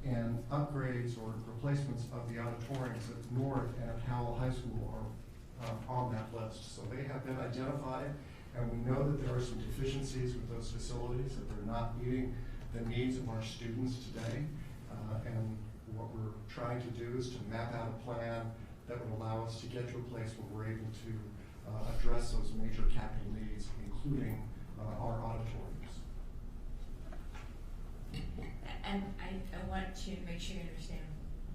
and upgrades or replacements of the auditoriums at North and at Howell High School are on that list. So they have been identified, and we know that there are some deficiencies with those facilities, that they're not meeting the needs of our students today. And what we're trying to do is to map out a plan that would allow us to get to a place where we're able to address those major capital needs, including our auditoriums. And I want to make sure you understand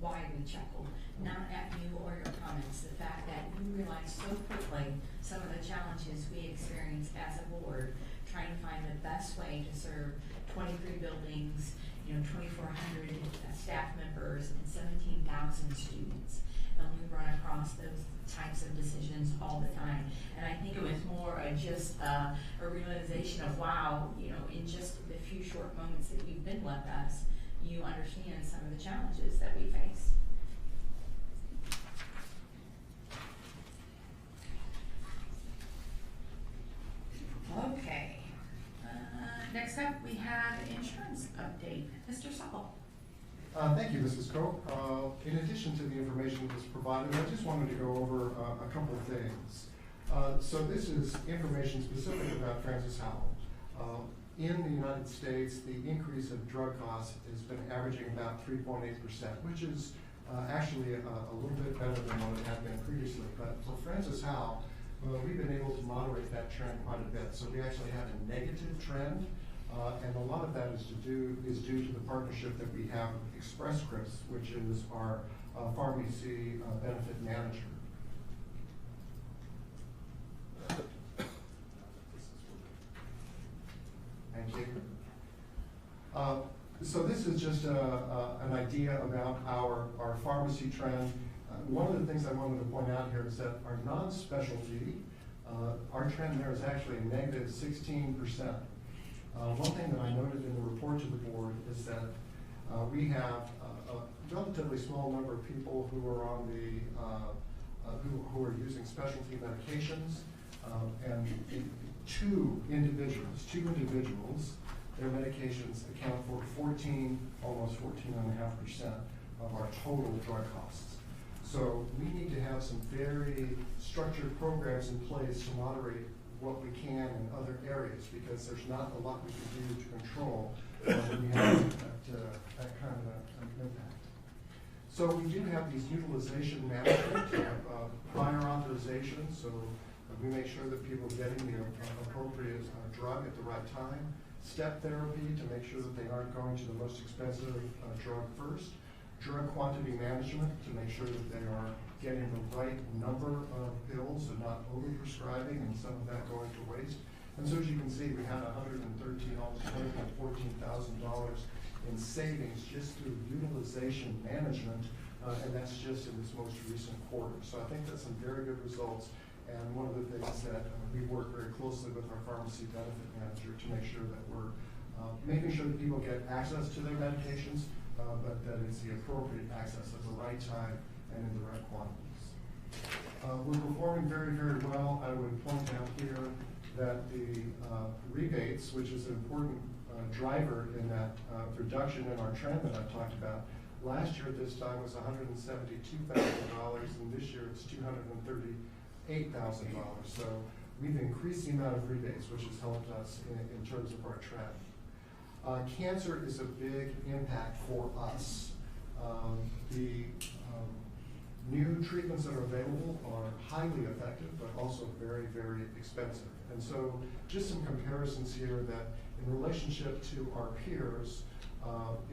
why we chuckled, not at you or your comments. The fact that you realized so quickly some of the challenges we experience as a board, trying to find the best way to serve 23 buildings, 2,400 staff members, and 17,000 students. And we run across those types of decisions all the time. And I think it was more just a realization of, wow, in just the few short moments that you've been with us, you understand some of the challenges that we face. Okay. Next up, we have insurance update. Mr. Supple. Thank you, Mrs. Koch. In addition to the information that's provided, I just wanted to go over a couple of things. So this is information specific about Francis Howell. In the United States, the increase of drug costs has been averaging about 3.8%, which is actually a little bit better than what it had been previously. But for Francis Howell, we've been able to moderate that trend quite a bit. So we actually had a negative trend. And a lot of that is due to the partnership that we have with Express Scripts, which is our pharmacy benefit manager. Thank you. So this is just an idea about our pharmacy trend. One of the things I wanted to point out here is that our non-specialty, our trend there is actually a negative 16%. One thing that I noted in the report to the board is that we have a relatively small number of people who are on the who are using specialty medications, and two individuals, their medications account for almost 14.5% of our total drug costs. So we need to have some very structured programs in place to moderate what we can in other areas, because there's not a lot we can do to control when we have that kind of an impact. So we do have these utilization management, prior authorization, so we make sure that people are getting the appropriate drug at the right time. Step therapy to make sure that they aren't going to the most expensive drug first. Drug quantity management to make sure that they are getting the right number of pills and not over-prescribing and some of that going to waste. And so as you can see, we had almost $14,000 in savings just through utilization management, and that's just in this most recent quarter. So I think that's some very good results, and one of the things that we work very closely with our pharmacy benefit manager to make sure that we're making sure that people get access to their medications, but that it's the appropriate access at the right time and in the right quantities. We're performing very, very well. I would point out here that the rebates, which is an important driver in that reduction in our trend that I talked about, last year at this time was $172,000, and this year it's $238,000. So we've increased the amount of rebates, which has helped us in terms of our trend. Cancer is a big impact for us. The new treatments that are available are highly effective, but also very, very expensive. And so just some comparisons here that in relationship to our peers,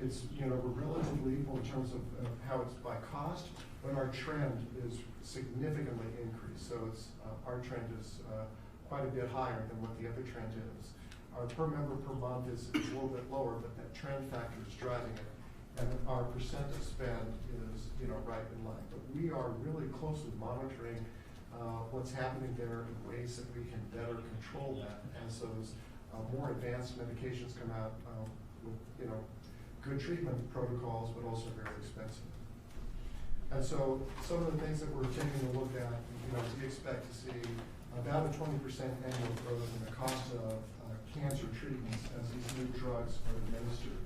it's, we're relatively equal in terms of how it's by cost, but our trend is significantly increased. So it's, our trend is quite a bit higher than what the other trend is. Our per member per month is a little bit lower, but that trend factor is driving it. And our percent of spend is, right in line. But we are really closely monitoring what's happening there in ways that we can better control that as those more advanced medications come out with, good treatment protocols, but also very expensive. And so some of the things that we're taking a look at, we expect to see about a 20% annual growth in the cost of cancer treatments as these new drugs are administered.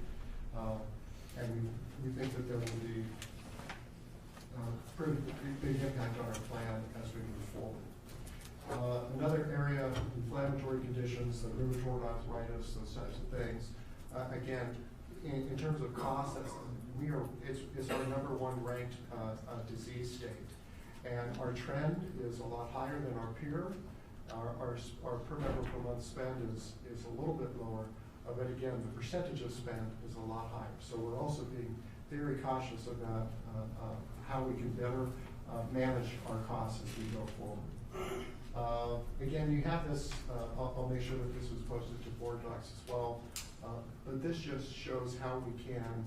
And we think that there will be pretty big impact on our plan as we move forward. Another area, inflammatory conditions, the rheumatoid arthritis, those types of things. Again, in terms of cost, it's our #1 ranked disease state. And our trend is a lot higher than our peer. Our per member per month spend is a little bit lower, but again, the percentage of spend is a lot higher. So we're also being very cautious about how we can better manage our costs as we go forward. Again, you have this, I'll make sure that this was posted to board docs as well, but this just shows how we can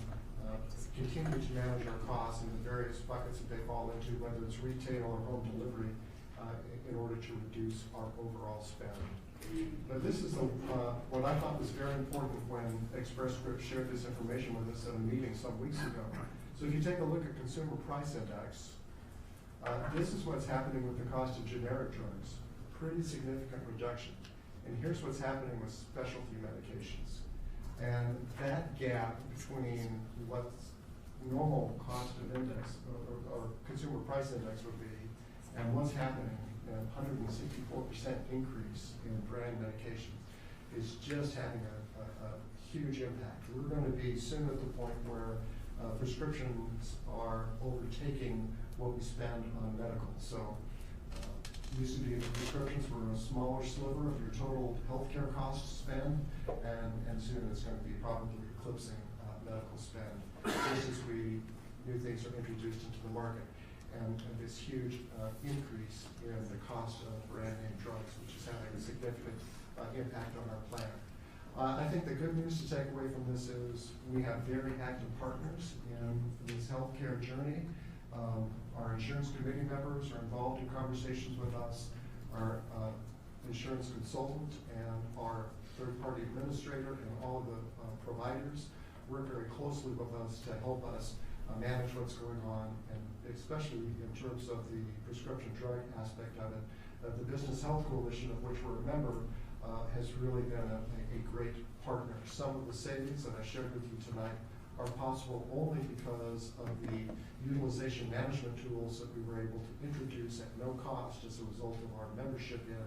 continue to manage our costs in the various buckets that they fall into, whether it's retail or home delivery, in order to reduce our overall spend. But this is what I thought was very important when Express Scripts shared this information with us at a meeting some weeks ago. So if you take a look at Consumer Price Index, this is what's happening with the cost of generic drugs. Pretty significant reduction. And here's what's happening with specialty medications. And that gap between what's normal cost of index or consumer price index would be and what's happening, 164% increase in brand medication is just having a huge impact. We're going to be soon at the point where prescriptions are overtaking what we spend on medical. So used to be prescriptions were a smaller sliver of your total healthcare cost spend, and soon it's going to be probably eclipsing medical spend just as new things are introduced into the market. And this huge increase in the cost of brand name drugs, which is having a significant impact on our plan. I think the good news to take away from this is we have very active partners in this healthcare journey. Our insurance committee members are involved in conversations with us. Our insurance consultant and our third-party administrator and all of the providers work very closely with us to help us manage what's going on, and especially in terms of the prescription drug aspect of it. The Business Health Coalition, of which we're a member, has really been a great partner. Some of the savings that I shared with you tonight are possible only because of the utilization management tools that we were able to introduce at no cost as a result of our membership in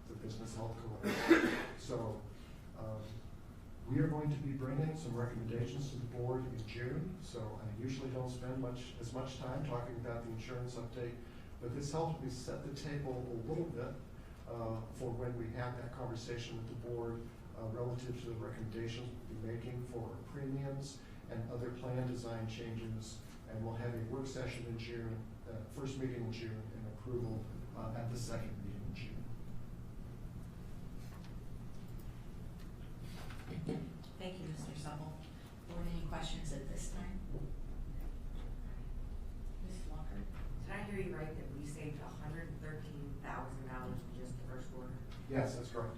the Business Health Coalition. So we are going to be bringing some recommendations to the board in June. So I usually don't spend as much time talking about the insurance update, but this helps me set the table a little bit for when we have that conversation with the board relative to the recommendations we'll be making for premiums and other plan design changes. And we'll have a work session in June, first meeting in June, and approval at the second meeting in June. Thank you, Mr. Supple. Board, any questions at this time? Ms. Walker? Did I hear you right that we saved $113,000 in just the first quarter? Yes, that's correct.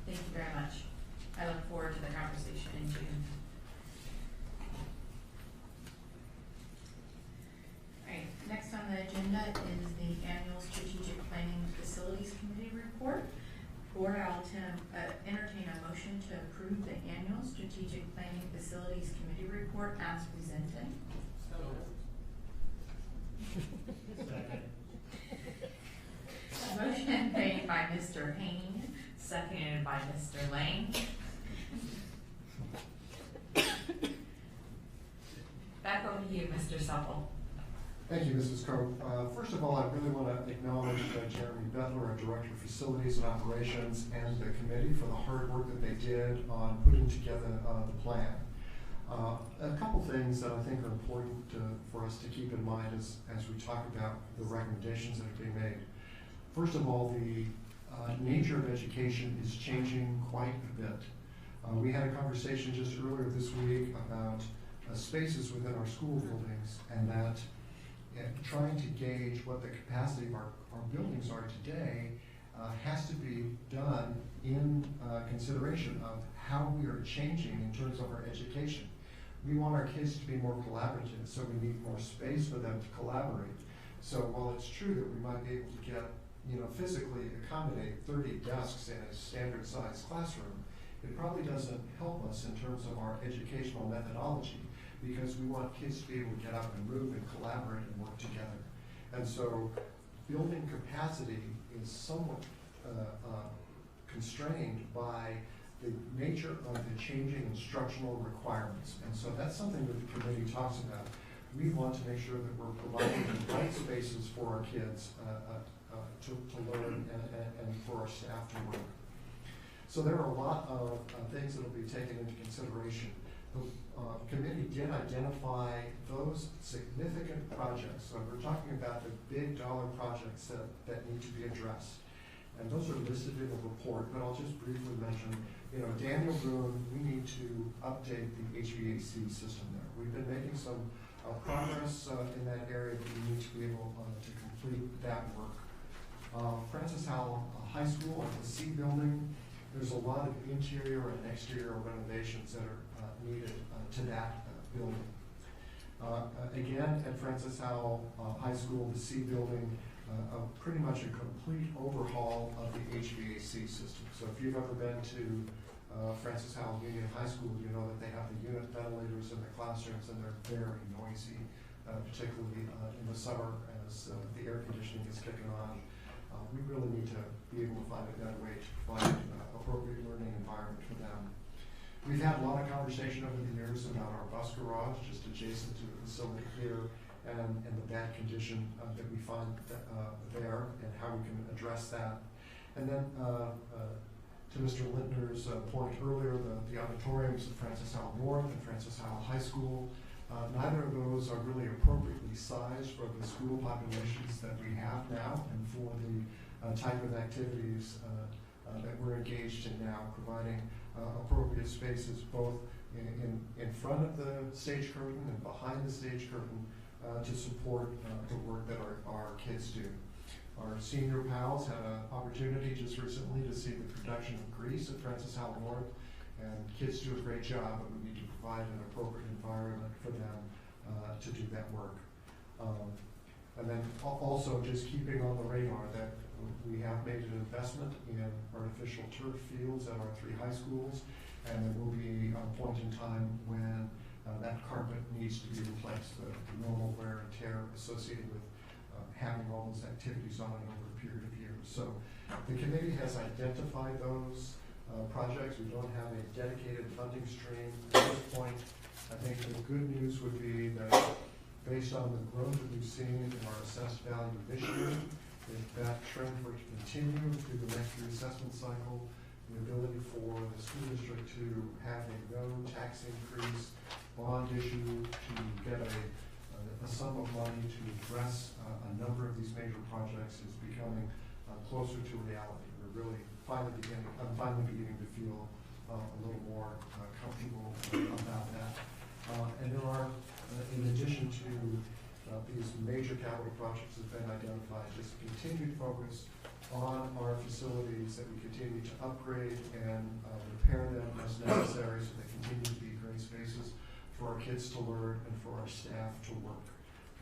Thank you very much. I look forward to the conversation in June. All right, next on the agenda is the annual Strategic Planning Facilities Committee report. Board, I'll entertain a motion to approve the annual Strategic Planning Facilities Committee report as presented. Motion made by Mr. Haynes, seconded by Mr. Lane. Back over to you, Mr. Supple. Thank you, Mrs. Coe. First of all, I really want to acknowledge Jeremy Bettler, our Director of Facilities and Operations, and the committee for the hard work that they did on putting together the plan. A couple things that I think are important for us to keep in mind as we talk about the recommendations that are being made. First of all, the nature of education is changing quite a bit. We had a conversation just earlier this week about spaces within our school buildings, and that trying to gauge what the capacity of our buildings are today has to be done in consideration of how we are changing in terms of our education. We want our kids to be more collaborative, so we need more space for them to collaborate. So while it's true that we might be able to get physically accommodate 30 desks in a standard size classroom, it probably doesn't help us in terms of our educational methodology, because we want kids to be able to get up and move and collaborate and work together. And so building capacity is somewhat constrained by the nature of the changing instructional requirements. And so that's something that the committee talks about. We want to make sure that we're providing the right spaces for our kids to learn and for our staff to work. So there are a lot of things that will be taken into consideration. The committee did identify those significant projects. So we're talking about the big dollar projects that need to be addressed. And those are listed in the report, but I'll just briefly mention, Daniel Boone, we need to update the HVAC system there. We've been making some progress in that area, but we need to be able to complete that work. Francis Howell High School at the C building, there's a lot of interior and exterior renovations that are needed to that building. Again, at Francis Howell High School, the C building, pretty much a complete overhaul of the HVAC system. So if you've ever been to Francis Howell Union High School, you know that they have the unit ventilators in the classrooms, and they're very noisy, particularly in the summer as the air conditioning is kicking on. We really need to be able to find a better way to provide an appropriate learning environment for them. We've had a lot of conversation over the years about our bus garage just adjacent to the facility here, and the bad condition that we find there, and how we can address that. And then to Mr. Lintner's point earlier, the auditoriums at Francis Howell North and Francis Howell High School, neither of those are really appropriately sized for the school populations that we have now, and for the type of activities that we're engaged in now, providing appropriate spaces both in front of the stage curtain and behind the stage curtain to support the work that our kids do. Our senior pals had an opportunity just recently to see the production of Grease at Francis Howell North, and kids do a great job, but we need to provide an appropriate environment for them to do that work. And then also just keeping on the radar that we have made an investment in artificial turf fields at our 3 high schools, and there will be a point in time when that carpet needs to be replaced, the normal wear and tear associated with having all those activities on over a period of years. So the committee has identified those projects. We don't have a dedicated funding stream at this point. I think the good news would be that based on the growth that we've seen in our assessed value this year, if that trend were to continue through the next reassessment cycle, the ability for the school district to have a no tax increase bond issue to get a sum of money to address a number of these major projects is becoming closer to reality. We're really I'm finally beginning to feel a little more comfortable about that. And there are, in addition to these major capital projects that have been identified, just continued focus on our facilities that we continue to upgrade and repair them as necessary, so they continue to be great spaces for our kids to learn and for our staff to work.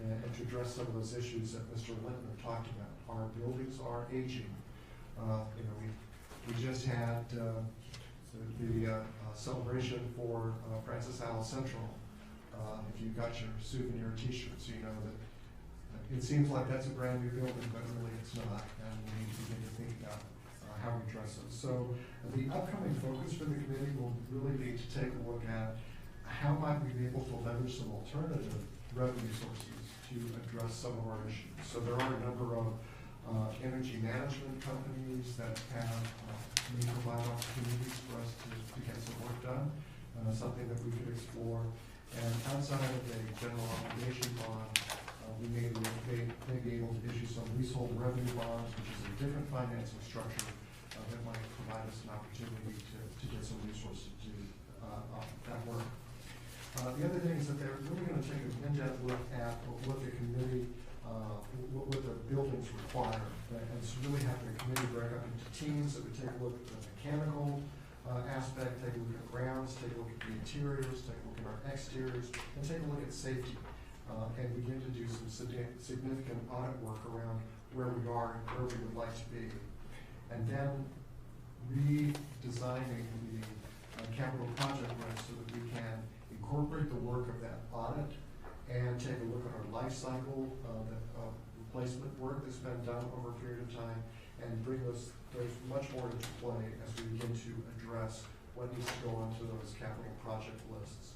And to address some of those issues that Mr. Lintner talked about. Our buildings are aging. We just had the celebration for Francis Howell Central. If you got your souvenir T-shirts, you know that it seems like that's a brand new building, but really it's not, and we need to begin to think about how we address those. So the upcoming focus for the committee will really be to take a look at how might we be able to leverage some alternative revenue sources to address some of our issues. So there are a number of energy management companies that may provide opportunities for us to get some work done, something that we could explore. And outside of a general obligation bond, we may be able to issue some leasehold revenue bonds, which is a different financing structure that might provide us an opportunity to get some resources to do that work. The other thing is that they're really going to take an in-depth look at what the committee, what the buildings require. And so really have the committee break up into teams that would take a look at the mechanical aspect, take a look at grounds, take a look at the interiors, take a look at our exteriors, and take a look at safety. and begin to do some significant audit work around where we are and where we would like to be. And then redesigning the capital project list so that we can incorporate the work of that audit and take a look at our life cycle, replacement work that's been done over a period of time, and bring those much more into play as we begin to address what needs to go onto those capital project lists.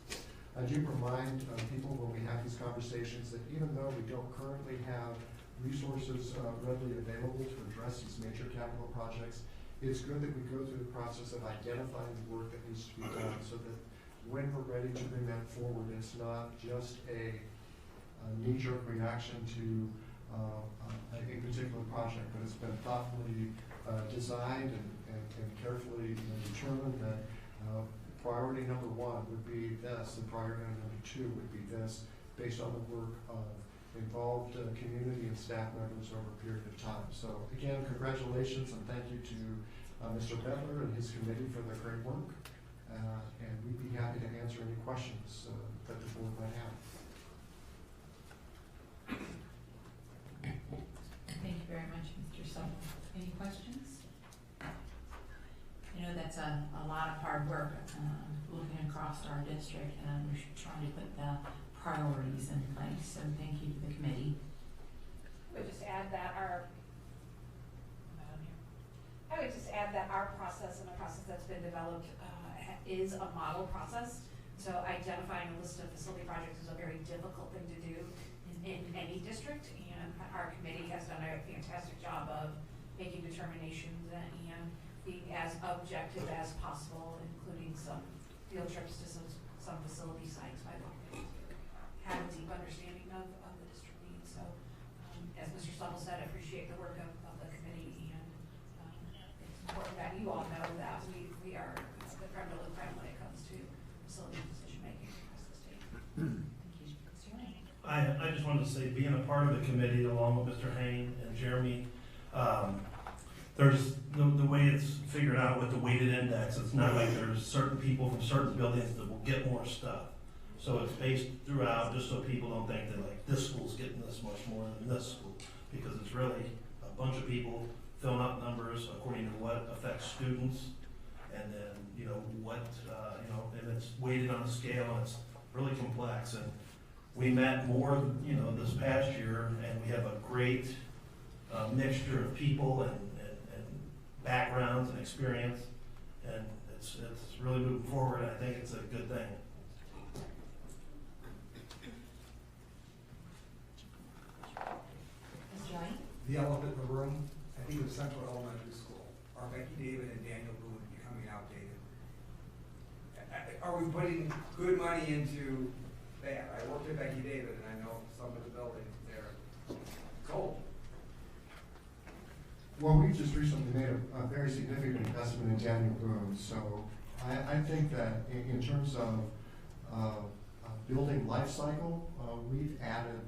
I do remind people when we have these conversations that even though we don't currently have resources readily available to address these major capital projects, it's good that we go through the process of identifying the work that needs to be done so that when we're ready to bring that forward, it's not just a knee-jerk reaction to a particular project, but it's been thoughtfully designed and carefully determined that priority number one would be this, and priority number two would be this, based on the work of involved community and staff members over a period of time. So again, congratulations and thank you to Mr. Bettler and his committee for their great work. And we'd be happy to answer any questions that the board might have. Thank you very much, Mr. Sutton. Any questions? I know that's a lot of hard work looking across our district and we're trying to put the priorities in place, so thank you to the committee. I would just add that our process and the process that's been developed is a model process. So identifying a list of facility projects is a very difficult thing to do in any district, and our committee has done a fantastic job of making determinations and being as objective as possible, including some field trips to some facility sites by the committee to have a deep understanding of the district needs. So as Mr. Stubble said, I appreciate the work of the committee, and it's important that you all know that we are the creme de la creme when it comes to facility decision making across the state. Thank you. Mr. Lane. I just wanted to say, being a part of the committee along with Mr. Hain and Jeremy, there's the way it's figured out with the weighted index. It's not like there's certain people from certain buildings that will get more stuff. So it's based throughout, just so people don't think that like this school's getting this much more than this school, because it's really a bunch of people filling out numbers according to what affects students, and then what and it's weighted on a scale, and it's really complex. And we met more this past year, and we have a great mixture of people and backgrounds and experience, and it's really moving forward. I think it's a good thing. Mr. Lane? The elephant in the room, I think of Central Elementary School. Are Becky David and Daniel Boone becoming outdated? Are we putting good money into that? I worked at Becky David and I know some of the buildings there. It's old. Well, we just recently made a very significant investment in Daniel Boone, so I think that in terms of building life cycle, we've added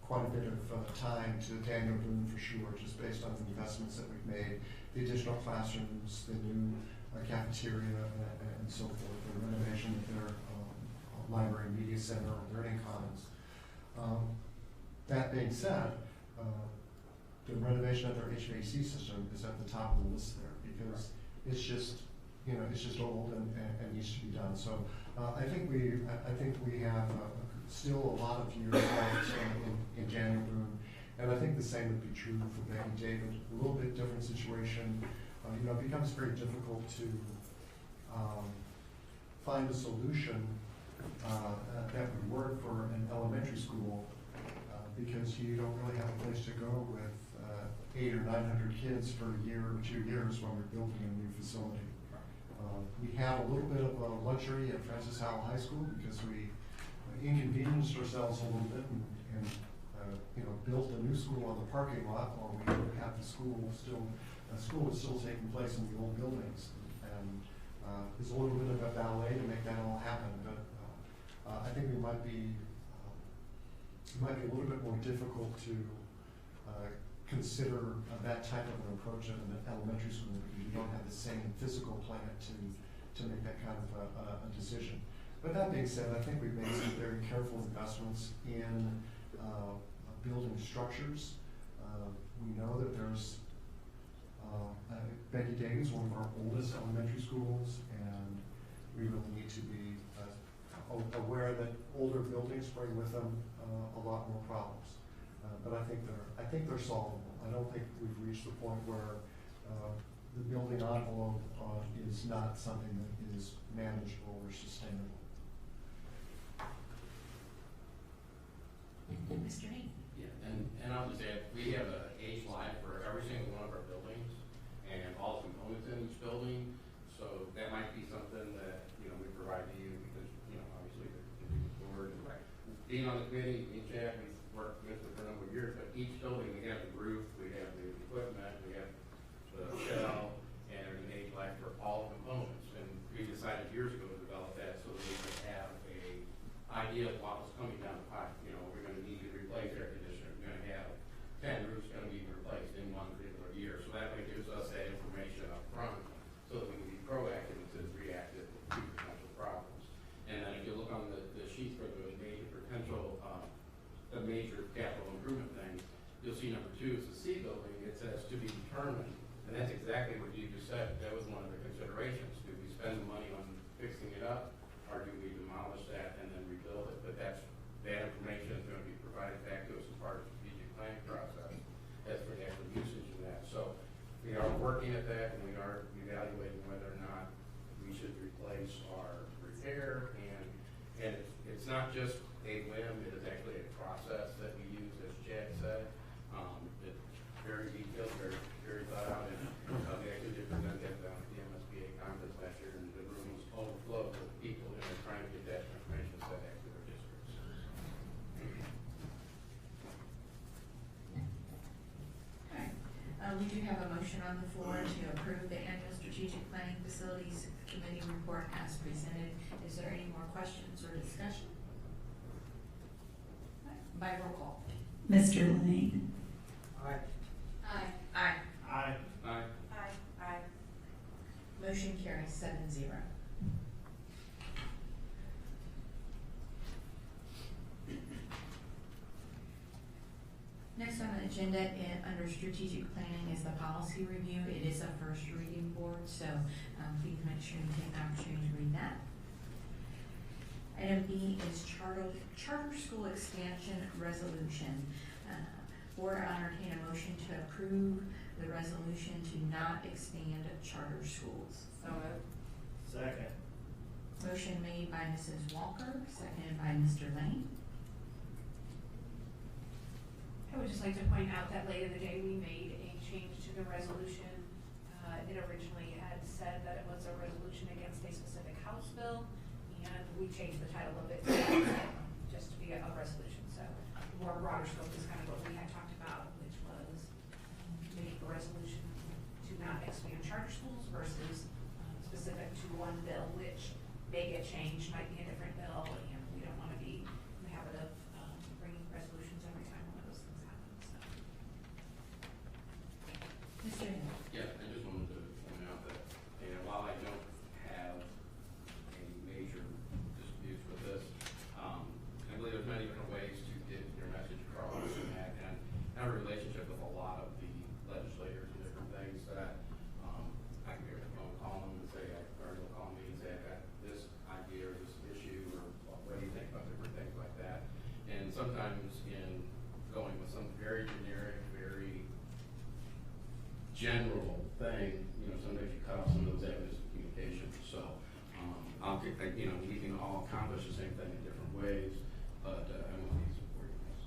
quite a bit of time to Daniel Boone for sure, just based on the investments that we've made, the additional classrooms, the new cafeteria, and so forth, the renovation of their library, media center, learning commons. That being said, the renovation of their HVAC system is at the top of the list there, because it's just old and needs to be done. So I think we have still a lot of years left in Daniel Boone, and I think the same would be true for Becky David. A little bit different situation. It becomes very difficult to find a solution that would work for an elementary school because you don't really have a place to go with 800 or 900 kids for a year or 2 years when we're building a new facility. We have a little bit of a luxury at Francis Howell High School because we inconvenienced ourselves a little bit and built a new school on the parking lot while we have the school is still taking place in the old buildings. And there's a little bit of a ballet to make that all happen, but I think it might be a little bit more difficult to consider that type of an approach at an elementary school because you don't have the same physical plant to make that kind of a decision. But that being said, I think we've made some very careful investments in building structures. We know that there's, Becky Davis, one of our oldest elementary schools, and we really need to be aware that older buildings bring with them a lot more problems. But I think they're solvable. I don't think we've reached the point where the building envelope is not something that is manageable or sustainable. Mr. Nate? Yeah, and I'll just add, we have an age line for every single one of our buildings and all the components in each building. So that might be something that, you know, we provide to you because, you know, obviously the board and being on the committee, each Jack, we've worked with it for a number of years, but each building, we have the roof, we have the equipment, we have the shell, and there's an age line for all components. And we decided years ago to develop that so that we could have a idea of what was coming down the pipe. You know, we're going to need to replace air conditioner. We're going to have 10 roofs going to be replaced in one particular year. So that way gives us that information up front so that we can be proactive to react to potential problems. And then if you look on the sheet for the major potential, the major capital improvement things, you'll see number 2 is the C building. It says to be determined. And that's exactly what you just said. That was one of the considerations. Do we spend the money on fixing it up, or do we demolish that and then rebuild it? But that information is going to be provided back to us as part of the strategic planning process as for the actual usage of that. So we are working at that, and we are evaluating whether or not we should replace our repair. And it's not just a whim, it is actually a process that we use, as Chad said. It's very detailed, very thought out, and we actually did present that down at the MSBA conference last year, and the room was overflowed with people who are trying to get that information set back to their districts. Okay. We do have a motion on the floor to approve the annual strategic planning facilities committee report as presented. Is there any more questions or discussion? By roll call. Mr. Lane? Aye. Aye. Aye. Aye. Aye. Aye. Aye. Motion carries 7-0. Next on the agenda under strategic planning is the policy review. It is a first reading board, so please make sure you take the opportunity to read that. Item B is charter school expansion resolution. Board entertain a motion to approve the resolution to not expand charter schools. So moved. Second. Motion made by Mrs. Walker, seconded by Mr. Lane. I would just like to point out that late in the day, we made a change to the resolution. It originally had said that it was a resolution against a specific House bill, and we changed the title of it just to be a resolution. So the more broader scope is kind of what we had talked about, which was make a resolution to not expand charter schools versus specific to one bill, which may get changed, might be a different bill, and we don't want to be in the habit of bringing resolutions every time one of those things happens. So. Mr. Hill. Yeah, I just wanted to point out that, you know, while I don't have any major disputes with this, I believe there's many different ways to get your message across, and have a relationship with a lot of the legislators and different things that I can get a phone call them and say, or they'll call me and say, I got this idea or this issue, or what do you think about different things like that. And sometimes in going with some very generic, very general thing, you know, sometimes you cut off some of those avenues of communication. So, you know, we can all accomplish the same thing in different ways, but I want to be supporting this.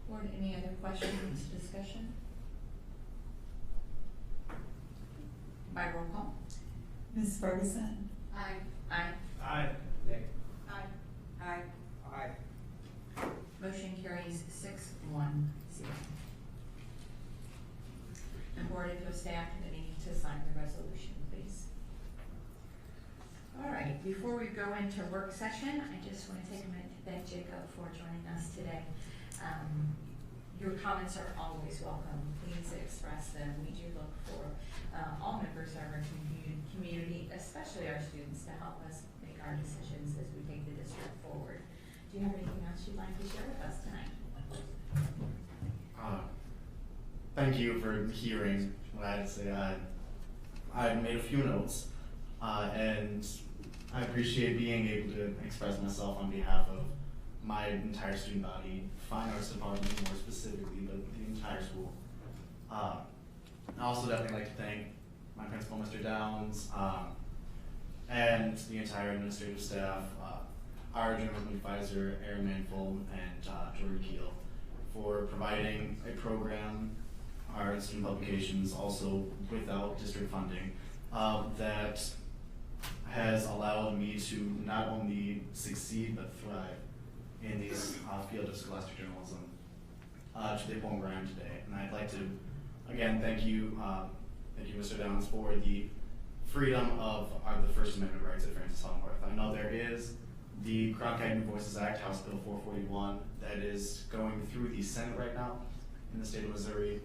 Board, any other questions, discussion? By roll call. Ms. Ferguson? Aye. Aye. Aye. Aye. Aye. Aye. Motion carries 6-1-0. The board, if you'll staff committee to sign the resolution, please. All right, before we go into work session, I just want to take a minute to thank Jacob for joining us today. Your comments are always welcome. Please express them. We do look for all members of our community, especially our students, to help us make our decisions as we take the district forward. Do you have anything else you'd like to share with us tonight? Thank you for hearing what I had to say. I made a few notes, and I appreciate being able to express myself on behalf of my entire student body, fine arts department more specifically, but the entire school. I also definitely like to thank my principal, Mr. Downs, and the entire administrative staff, our general advisor, Aaron Manful, and Jordan Keel, for providing a program, our student publications, also without district funding, that has allowed me to not only succeed but thrive in this field of scholastic journalism to the point where I am today. And I'd like to, again, thank you, Mr. Downs, for the freedom of the First Amendment rights at Francis Hall North. I know there is the Cronkite New Voices Act, House Bill 441, that is going through the Senate right now in the state of Missouri.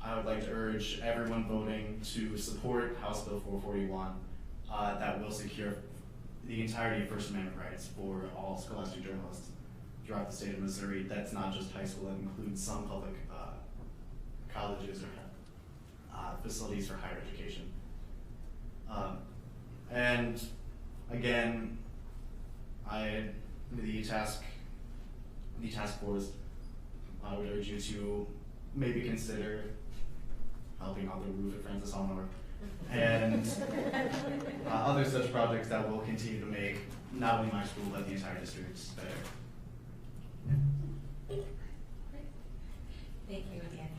I would like to urge everyone voting to support House Bill 441 that will secure the entirety of First Amendment rights for all scholastic journalists throughout the state of Missouri. That's not just high school, that includes some public colleges or facilities for higher education. And again, the task force, I would urge you to maybe consider helping out the roof at Francis Hall North and other such projects that will continue to make not only my school but the entire district better. Thank you again.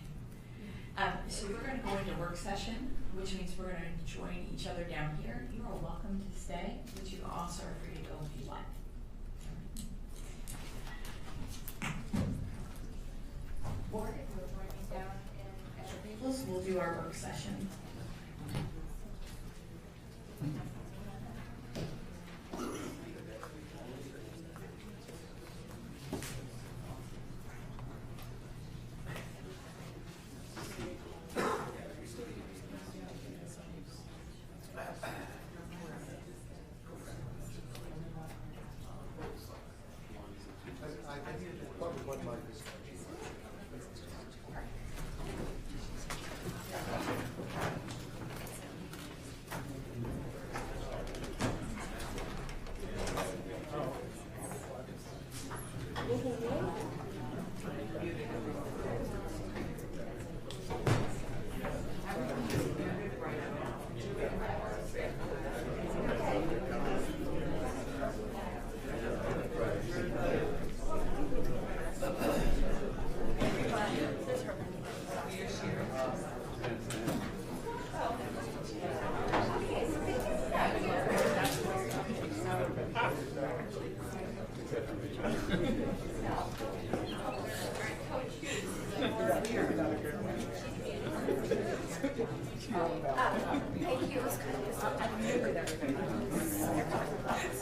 So we're going to go into work session, which means we're going to join each other down here. You are welcome to stay, but you also are free to go if you like. Board, if you'll join me down at your tables, we'll do our work session.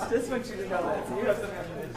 Just want you to know that. So you have some ammunition.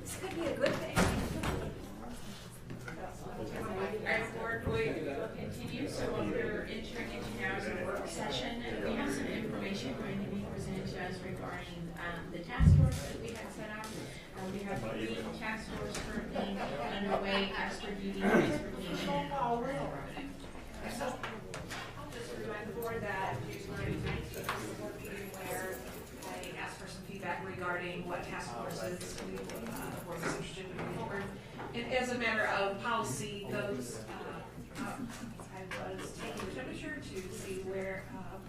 This could be a good thing. Our board will continue, so what we're entering into now is a work session, and we have some information going to be presented to us regarding the task force that we had set up. We have the task force currently underway as per DD transportation and railroading. I'll just remind the board that January 19th is the board meeting where I asked for some feedback regarding regarding what task forces we were interested in moving forward. And as a matter of policy, those, I was taking the temperature to see where,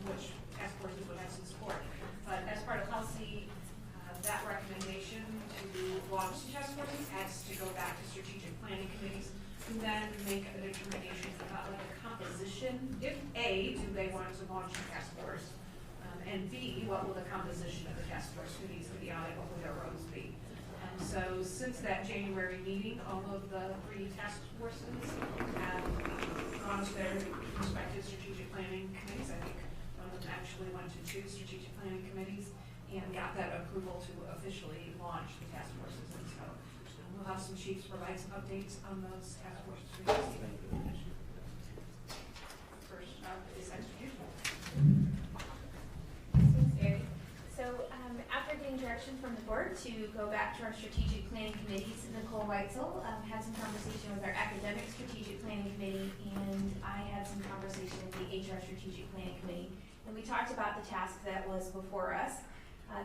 which task forces would have some support. But as part of policy, that recommendation to launch task forces has to go back to strategic planning committees and then make a determination about like the composition. If A, do they want to launch a task force? And B, what will the composition of the task force, who needs to be on it, what will their roles be? And so since that January meeting, all of the 3 task forces have gone to their respective strategic planning committees. I think one of them actually went to 2 strategic planning committees and got that approval to officially launch the task forces. And so we'll have some chiefs provide some updates on those task forces. First up is execution. Thanks, Mary. So after getting direction from the board to go back to our strategic planning committees, Nicole Weitzel had some conversation with our academic strategic planning committee, and I had some conversation with the HR strategic planning committee. And we talked about the task that was before us.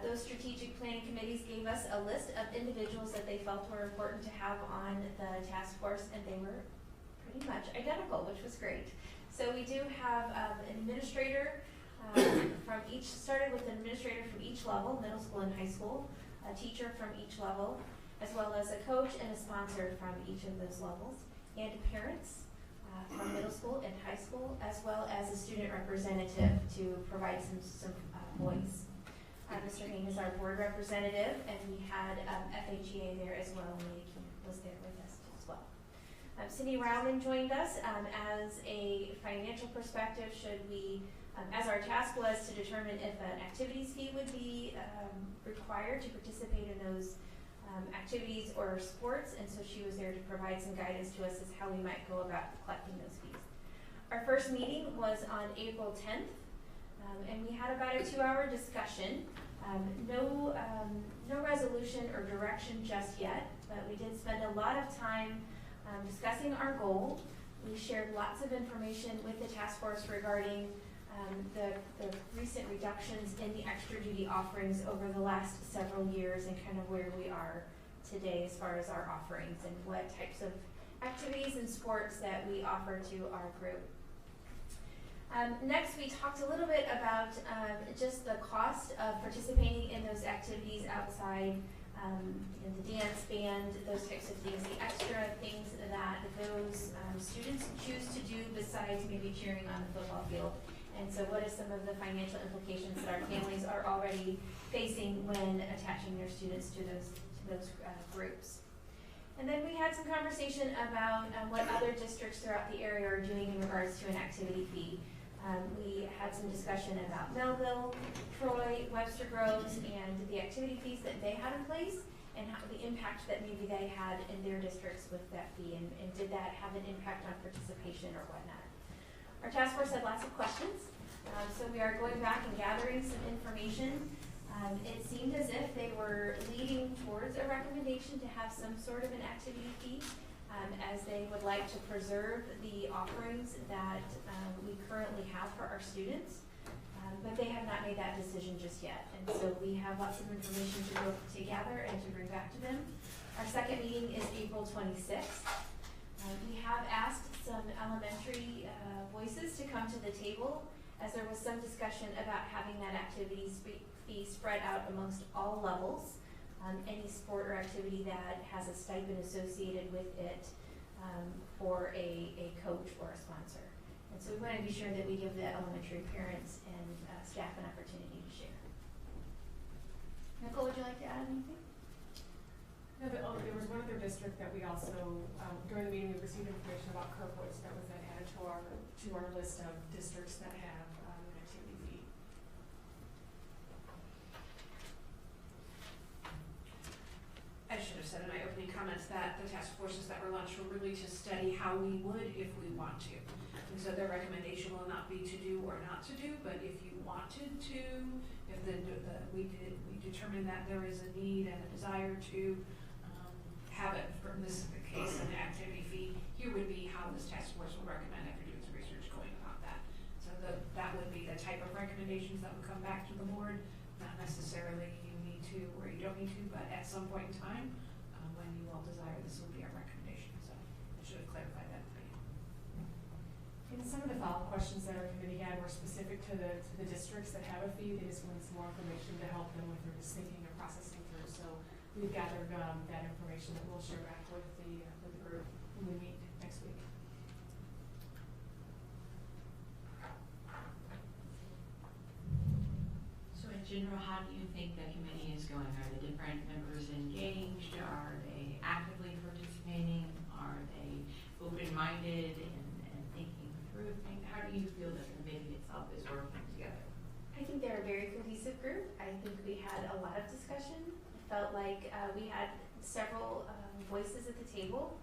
Those strategic planning committees gave us a list of individuals that they felt were important to have on the task force, and they were pretty much identical, which was great. So we do have an administrator from each, started with an administrator from each level, middle school and high school, a teacher from each level, as well as a coach and a sponsor from each of those levels, and parents from middle school and high school, as well as a student representative to provide some voice. Mr. Hain is our board representative, and we had FHEA there as well, and Lady King was there with us as well. Cindy Rowman joined us as a financial perspective. Should we, as our task was to determine if an activities fee would be required to participate in those activities or sports, and so she was there to provide some guidance to us as how we might go about collecting those fees. Our first meeting was on April 10th. And we had about a 2-hour discussion. No resolution or direction just yet, but we did spend a lot of time discussing our goal. We shared lots of information with the task force regarding the recent reductions in the extra duty offerings over the last several years and kind of where we are today as far as our offerings and what types of activities and sports that we offer to our group. Next, we talked a little bit about just the cost of participating in those activities outside, in the dance band, those types of things, the extra things that those students choose to do besides maybe cheering on the football field. And so what are some of the financial implications that our families are already facing when attaching their students to those groups? And then we had some conversation about what other districts throughout the area are doing in regards to an activity fee. We had some discussion about Melville, Troy, Webster Groves, and the activity fees that they have in place and how the impact that maybe they had in their districts with that fee, and did that have an impact on participation or whatnot. Our task force had lots of questions, so we are going back and gathering some information. It seemed as if they were leading towards a recommendation to have some sort of an activity fee, as they would like to preserve the offerings that we currently have for our students, but they have not made that decision just yet. And so we have lots of information to go together and to bring back to them. Our second meeting is April 26th. We have asked some elementary voices to come to the table, as there was some discussion about having that activities fee spread out amongst all levels. Any sport or activity that has a stipend associated with it for a coach or a sponsor. And so we want to be sure that we give the elementary parents and staff an opportunity to share. Nicole, would you like to add anything? No, but there was one other district that we also, during the meeting, we received information about Kirkwood's that was then added to our list of districts that have an activity fee. I should have said in my opening comments that the task forces that were launched were really to study how we would if we want to. And so their recommendation will not be to do or not to do, but if you wanted to, if we determined that there is a need and a desire to have it, from this case, an activity fee, here would be how this task force will recommend after doing some research going about that. So that would be the type of recommendations that would come back to the board, not necessarily you need to or you 2022, but at some point in time, when you all desire, this will be our recommendation, so I should have clarified that for you. And some of the follow-up questions that our committee had were specific to the districts that have a fee. They just wanted some more information to help them with their just thinking and processing through. So we've gathered that information that we'll share back with the group when we meet next week. So in general, how do you think the committee is going? Are the different members engaged? Are they actively participating? Are they open-minded and thinking through things? How do you feel the committee itself is working together? I think they're a very cohesive group. I think we had a lot of discussion. It felt like we had several voices at the table.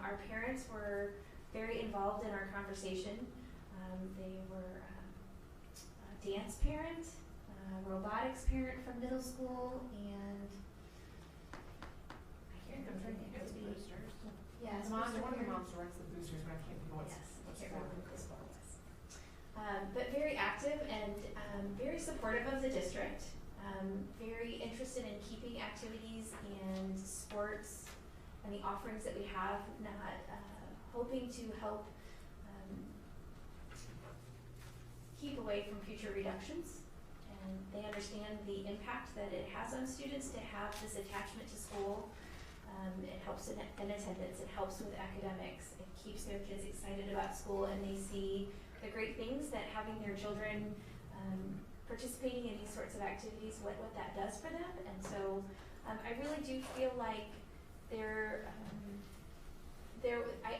Our parents were very involved in our conversation. They were a dance parent, robotics parent from middle school, and I can't remember. Yes, One of the moms runs the boosters, but I can't remember what's but very active and very supportive of the district. Very interested in keeping activities and sports and the offerings that we have, not hoping to help keep away from future reductions. And they understand the impact that it has on students to have this attachment to school. It helps in attendance, it helps with academics, it keeps their kids excited about school, and they see the great things that having their children participating in these sorts of activities, what that does for them. And so I really do feel like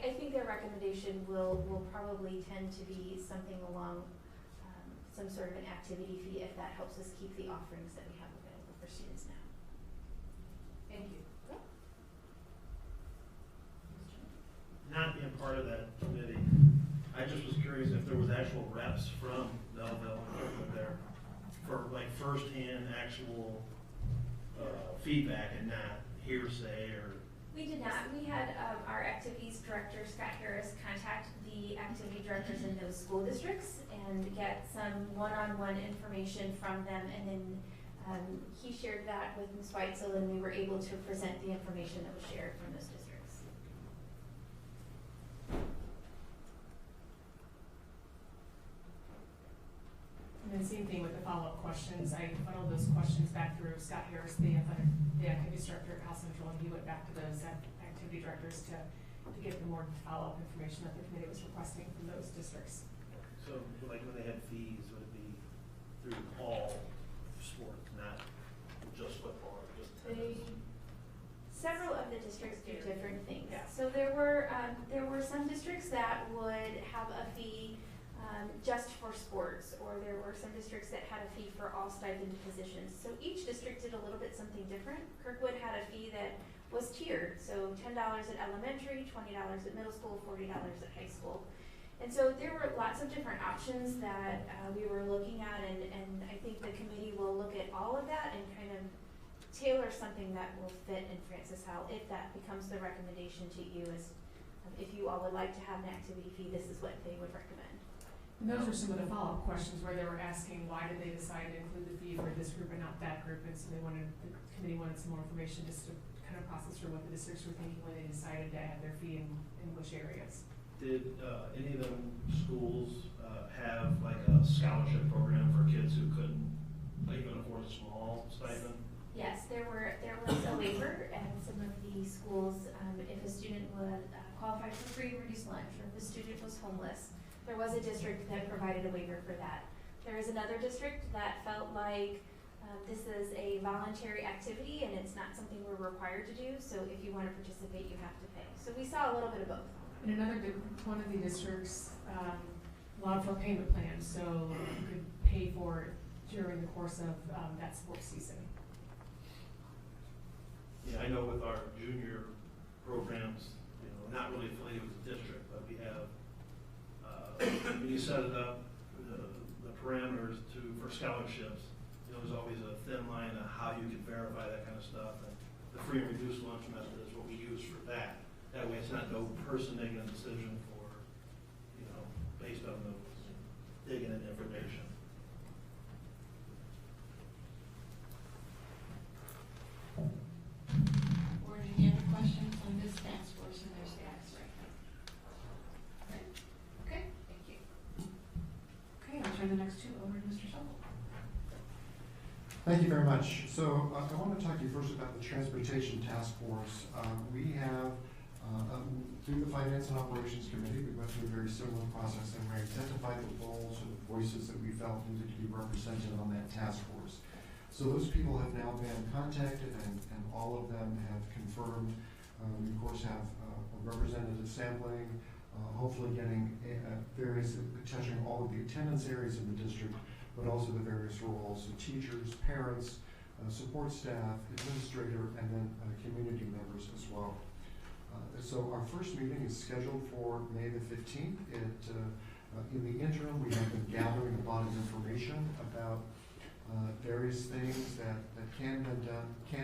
I think their recommendation will probably tend to be something along some sort of an activity fee, if that helps us keep the offerings that we have available for students now. Thank you. Not being part of that committee, I just was curious if there was actual reps from Belleville there for like firsthand actual feedback and not hearsay or. We did not. We had our activities director, Scott Harris, contact the activity directors in those school districts and get some one-on-one information from them, and then he shared that with Ms. Weitzel, and we were able to present the information that was shared from those districts. And then same thing with the follow-up questions. I funneled those questions back through Scott Harris, the activities director at Howell Central, and he went back to those activity directors to get the more follow-up information that the committee was requesting from those districts. So like when they had fees, would it be through all sports, not just football, or just tennis? Several of the districts do different things. So there were some districts that would have a fee just for sports, or there were some districts that had a fee for all stipend positions. So each district did a little bit something different. Kirkwood had a fee that was tiered, so $10 at elementary, $20 at middle school, $40 at high school. And so there were lots of different options that we were looking at, and I think the committee will look at all of that and kind of tailor something that will fit in Francis Howell, if that becomes the recommendation to you, is if you all would like to have an activity fee, this is what they would recommend. And those were some of the follow-up questions where they were asking why did they decide to include the fee for this group and not that group, and so the committee wanted some more information just to kind of process through what the districts were thinking when they decided to add their fee in which areas. Did any of them schools have like a scholarship program for kids who couldn't even afford a small stipend? Yes, there was a waiver, and some of the schools, if a student would qualify for free reduced lunch, or if a student was homeless, there was a district that provided a waiver for that. There is another district that felt like this is a voluntary activity and it's not something we're required to do, so if you want to participate, you have to pay. So we saw a little bit of both. And one of the districts allowed for a payment plan, so you could pay for it during the course of that sports season. Yeah, I know with our junior programs, not really affiliated with the district, but we have, when you set it up, the parameters for scholarships, there's always a thin line on how you can verify that kind of stuff. And the free and reduced lunch method is what we use for that. That way it's not no person making a decision for, based on the digging in information. next to over to Mr. Sobel. Thank you very much. So I want to talk to you first about the Transportation Task Force. We have, through the Finance and Operations Committee, we went through a very similar process and we identified the roles and the voices that we felt needed to be represented on that task force. So those people have now been contacted and all of them have confirmed. We of course have a representative sampling, hopefully getting various, touching all of the attendance areas in the district, but also the various roles of teachers, parents, support staff, administrator, and then community members as well. So our first meeting is scheduled for May the 15th. In the interim, we have been gathering a lot of information about various things that can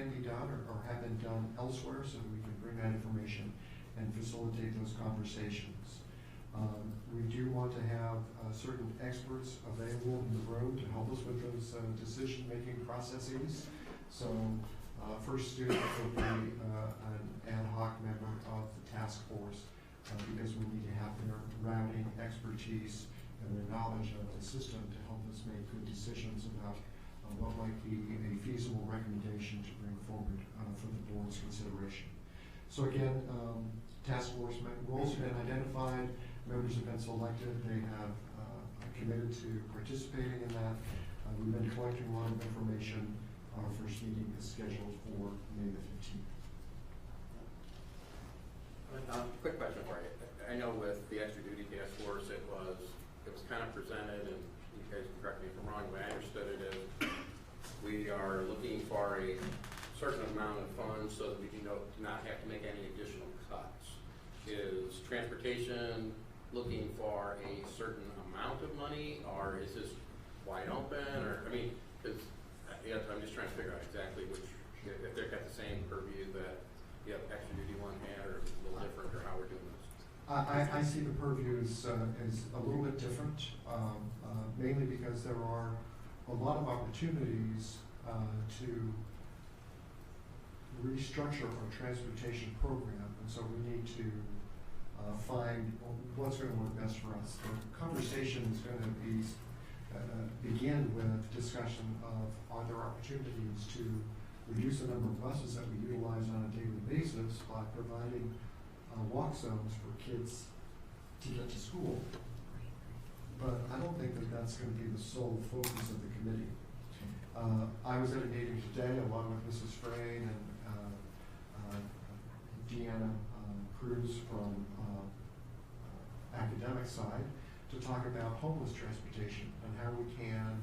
be done or have been done elsewhere, so that we can bring that information and facilitate those conversations. We do want to have certain experts available in the room to help us with those decision-making processes. So first student will be an ad hoc member of the task force because we need to have their routing expertise and their knowledge of the system to help us make good decisions about what might be a feasible recommendation to bring forward for the board's consideration. So again, task force roles have been identified, members have been selected, they have committed to participating in that. We've been collecting a lot of information. Our first meeting is scheduled for May the 15th. Quick question for you. I know with the extra duty task force, it was kind of presented, and you guys can correct me if I'm wrong, the way I understood it is we are looking for a certain amount of funds so that we do not have to make any additional cuts. Is transportation looking for a certain amount of money, or is this wide open, or, I mean, because I'm just trying to figure out exactly which, if they've got the same purview that extra duty one had, or a little different, or how we're doing this. I see the purview as a little bit different, mainly because there are a lot of opportunities to restructure our transportation program, and so we need to find what's going to work best for us. The conversation is going to begin with discussion of are there opportunities to reduce the number of buses that we utilize on a daily basis by providing walk zones for kids to get to school. But I don't think that that's going to be the sole focus of the committee. I was at a meeting today along with Mrs. Frayne and Deanna Cruz from academic side to talk about homeless transportation and how we can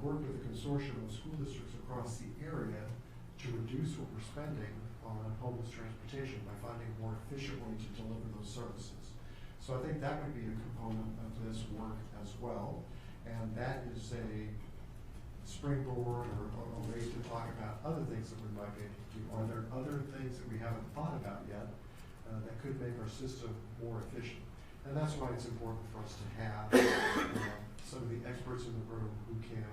work with a consortium of school districts across the area to reduce what we're spending on homeless transportation by finding a more efficient way to deliver those services. So I think that would be a component of this work as well, and that is a springboard or a way to talk about other things that we might be able to do. Are there other things that we haven't thought about yet that could make our system more efficient? And that's why it's important for us to have some of the experts in the room who can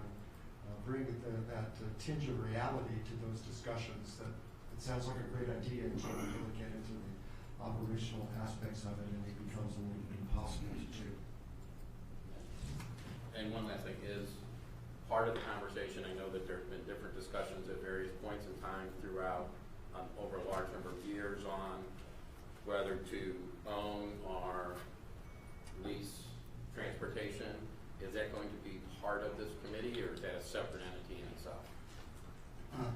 bring that tinge of reality to those discussions. That it sounds like a great idea until we really get into the operational aspects of it, and it becomes a little bit impossible to do. And one last thing is, part of the conversation, I know that there's been different discussions at various points in time throughout, over a large number of years, on whether to own or lease transportation. Is that going to be part of this committee, or is that a separate entity in itself?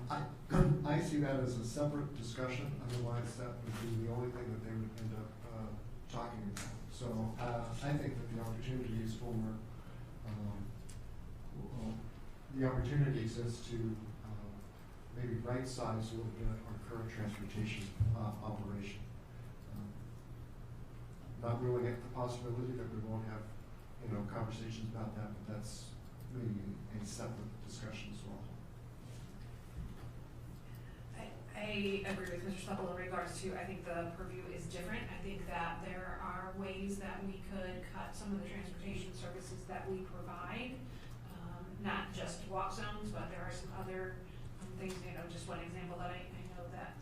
I see that as a separate discussion. Otherwise, that would be the only thing that they would end up talking about. So I think that the opportunities for the opportunity exists to maybe right-size a little bit our current transportation operation. Not ruling out the possibility that we won't have, conversations about that, but that's maybe a separate discussion as well. I agree with Mr. Stoppel in regards to, I think the purview is different. I think that there are ways that we could cut some of the transportation services that we provide, not just walk zones, but there are some other things, just one example that I know that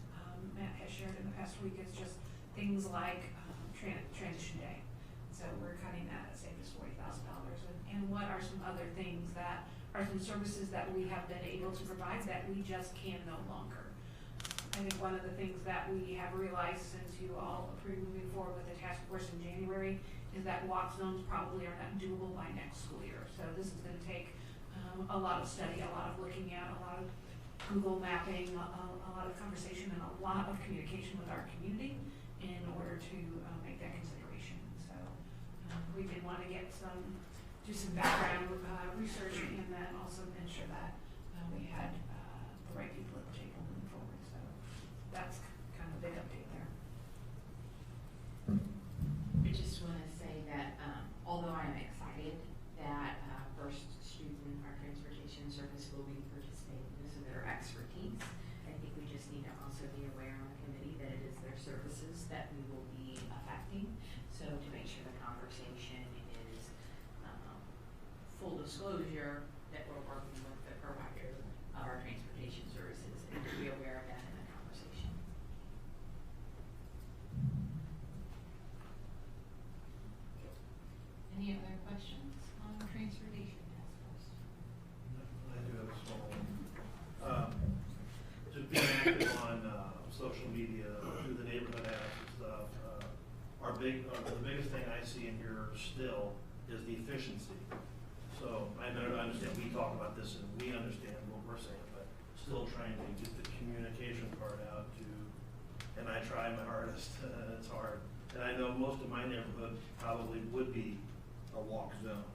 Matt has shared in the past week is just things like transition day. So we're cutting that, save us $40,000. And what are some other things that are some services that we have been able to provide that we just can no longer? I think one of the things that we have realized since you all approved moving forward with the task force in January is that walk zones probably are not doable by next school year. So this is gonna take a lot of study, a lot of looking at, a lot of Google mapping, a lot of conversation and a lot of communication with our community in order to make that consideration. So we did want to get do some background research and then also ensure that we had the right people at the table moving forward. So that's kind of a big update there. I just want to say that although I'm excited that First Student, our transportation service, will be participating because of their expertise, I think we just need to also be aware on the committee that it is their services that we will be affecting. So to make sure the conversation is full disclosure that we're working with the provider of our transportation services and to be aware of that in the conversation. Any other questions on transportation task force? I do have a small one. Just being active on social media, through the neighborhood apps and stuff, the biggest thing I see in here still is the efficiency. So I understand we talk about this and we understand what we're saying, but still trying to get the communication part out to, and I try my hardest, and it's hard. And I know most of my neighborhood probably would be a walk zone.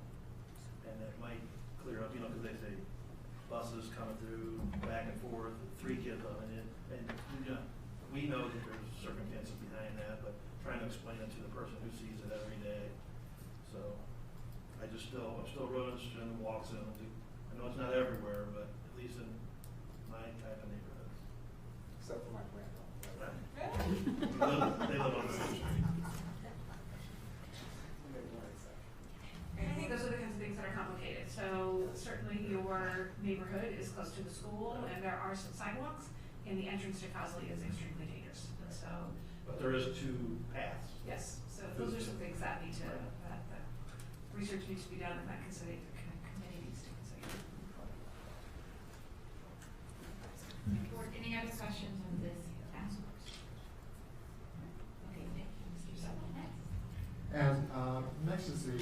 And it might clear up, because they say buses coming through, back and forth, 3 kids on it. And we know that there's circumstances behind that, but trying to explain it to the person who sees it every day. So I'm still really interested in the walk zone. I know it's not everywhere, but at least in my type of neighborhoods. Except for my granddaughter. They live on the same street. And I think those are the kinds of things that are complicated. So certainly your neighborhood is close to the school and there are some sidewalks, and the entrance to Cosley is extremely dangerous. And so. But there is 2 paths. Yes, so those are some things that need to, that research needs to be done and that committee needs to consider. Board, any other questions on this task force? Okay, thank you, Mr. Sutton. Next. And next is the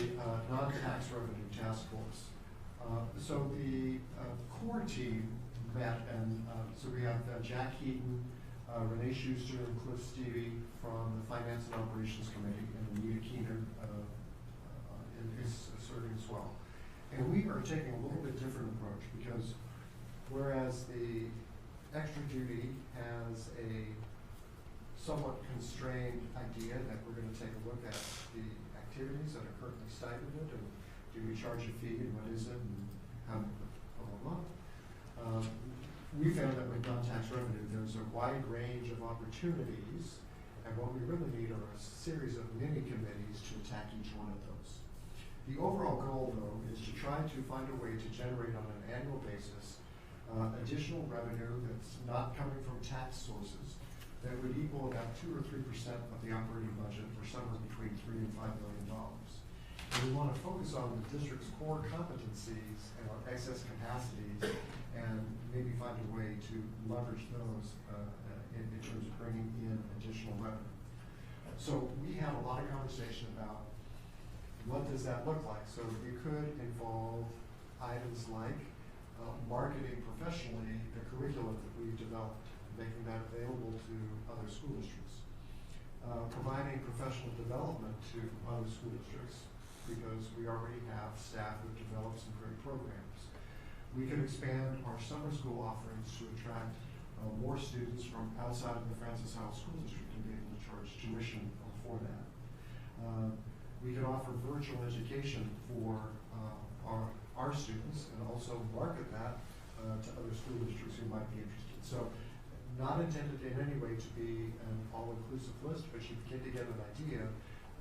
non-tax revenue task force. So the core team met, and so we have Jack Heaton, Renee Schuster, and Cliff Stevie from the Finance and Operations Committee, and Anita Keener is serving as well. And we are taking a little bit different approach because whereas the extra duty has a somewhat constrained idea that we're going to take a look at the activities that are currently stipended and do we charge a fee and what is it and how blah, blah, blah. We found that with non-tax revenue, there's a wide range of opportunities, and what we really need are a series of mini committees to attack each one of those. The overall goal, though, is to try to find a way to generate on an annual basis additional revenue that's not coming from tax sources that would equal about 2 or 3% of the operating budget, or somewhere between $3 and $5 million. And we want to focus on the district's core competencies and our excess capacities, and maybe find a way to leverage those in terms of bringing in additional revenue. So we have a lot of conversation about what does that look like. So it could involve items like marketing professionally the curriculum that we've developed, making that available to other school districts. Providing professional development to other school districts, because we already have staff who have developed some great programs. We could expand our summer school offerings to attract more students from outside of the Francis Howell School District and be able to charge tuition for that. We could offer virtual education for our students and also market that to other school districts who might be interested. So not intended in any way to be an all-inclusive list, but you can get an idea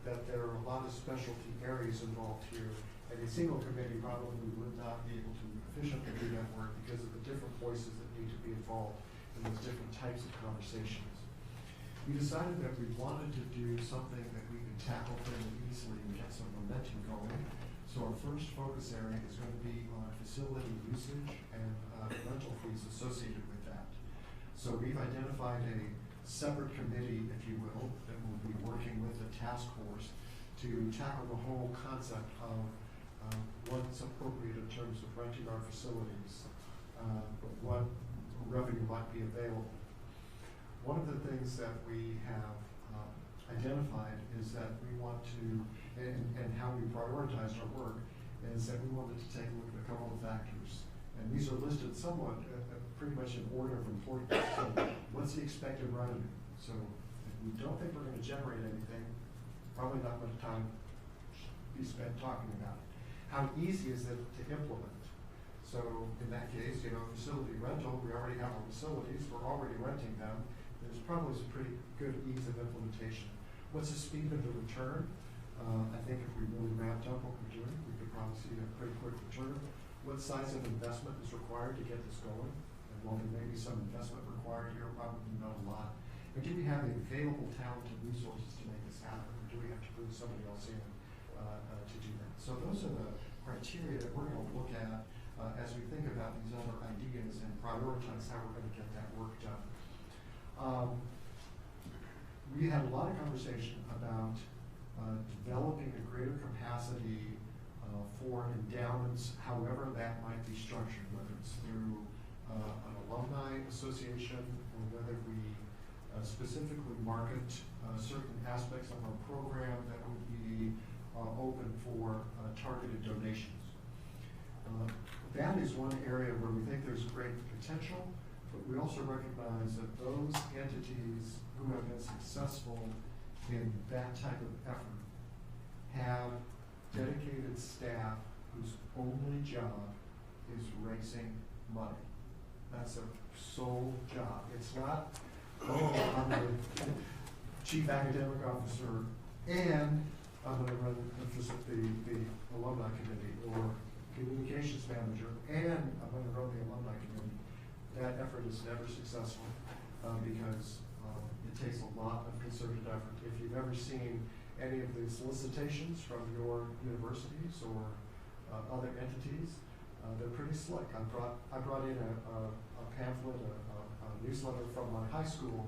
that there are a lot of specialty areas involved here, and a single committee probably would not be able to efficiently do that work because of the different voices that need to be involved in those different types of conversations. we decided that we wanted to do something that we could tackle fairly easily and get some momentum going. So our first focus area is going to be on facility usage and rental fees associated with that. So we've identified a separate committee, if you will, that will be working with the task force to tackle the whole concept of what's appropriate in terms of renting our facilities, what revenue might be available. One of the things that we have identified is that we want to, and how we prioritized our work, is that we wanted to take a look at a couple of factors. And these are listed somewhat, pretty much in order of importance. So what's the expected revenue? So if we don't think we're going to generate anything, probably not much time be spent talking about it. How easy is it to implement? So in that case, facility rental, we already have our facilities, we're already renting them. There's probably some pretty good ease of implementation. What's the speed of the return? I think if we really ramped up what we're doing, we could probably see a pretty quick return. What size of investment is required to get this going? And while there may be some investment required here, probably not a lot. And do we have the available talent and resources to make this happen? Or do we have to bring somebody else in to do that? So those are the criteria that we're going to look at as we think about these other ideas and prioritize how we're going to get that work done. We had a lot of conversation about developing a greater capacity for endowments, however that might be structured, whether it's through an alumni association or whether we specifically market certain aspects of our program that would be open for targeted donations. That is one area where we think there's great potential, but we also recognize that those entities who have been successful in that type of effort have dedicated staff whose only job is raising money. That's their sole job. It's not, I'm the chief academic officer and I'm going to run the alumni committee or communications manager and I'm going to run the alumni committee. That effort is never successful because it takes a lot of concerted effort. If you've ever seen any of the solicitations from your universities or other entities, they're pretty slick. I brought in a pamphlet, a newsletter from my high school,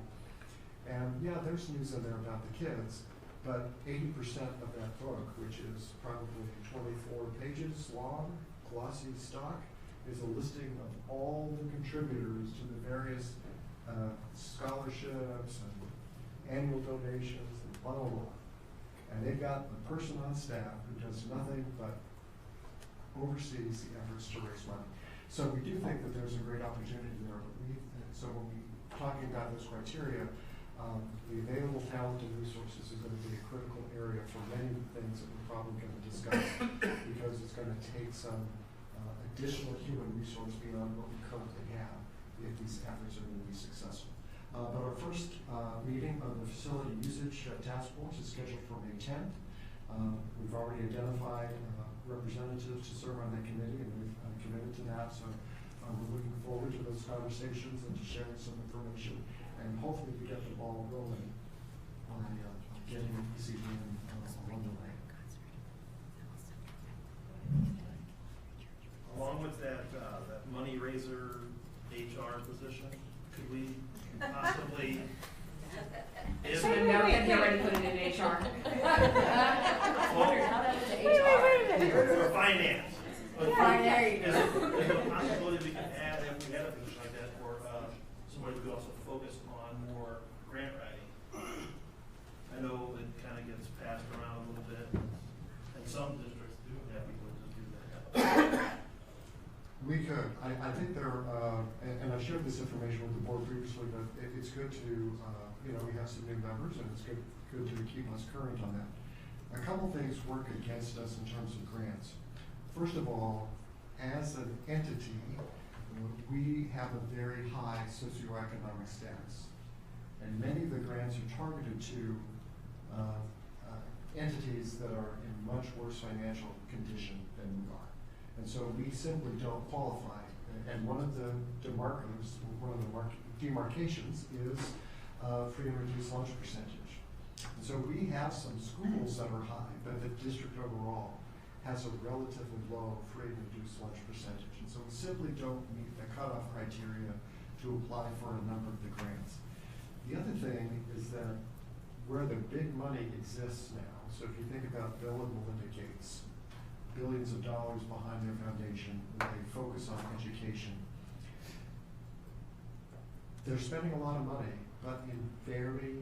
and yeah, there's news in there about the kids, but 80% of that book, which is probably 24 pages long, glossy stock, is a listing of all the contributors to the various scholarships and annual donations and blah, blah, blah. And they've got a person on staff who does nothing but oversees the efforts to raise money. So we do think that there's a great opportunity there. But so when we're talking about those criteria, the available talent and resources is going to be a critical area for many things that we're probably going to discuss because it's going to take some additional human resource beyond what we currently have if these efforts are going to be successful. But our first meeting of the facility usage task force is scheduled for May 10th. We've already identified representatives to serve on that committee, and we've committed to that. So we're looking forward to those conversations and to sharing some information, and hopefully to get the ball rolling on getting ECDN along the way. Along with that money raiser HR position, could we possibly? So you're never going to get ready to put it in HR. For finance. Is it a possibility we could add, if we had a position like that, for somebody who could also focus on more grant writing? I know it kind of gets passed around a little bit, and some districts do have people who just do that. We could. I think there, and I shared this information with the board previously, but it's good to, we have some new members, and it's good to keep us current on that. A couple things work against us in terms of grants. First of all, as an entity, we have a very high socioeconomic status, and many of the grants are targeted to entities that are in much worse financial condition than we are. And so we simply don't qualify. And one of the demarcations is free and reduced lunch percentage. And so we have some schools that are high, but the district overall has a relatively low free and reduced lunch percentage. And so we simply don't meet the cutoff criteria to apply for a number of the grants. The other thing is that where the big money exists now, so if you think about Bill and Melinda Gates, billions of dollars behind their foundation, where they focus on education, they're spending a lot of money, but in very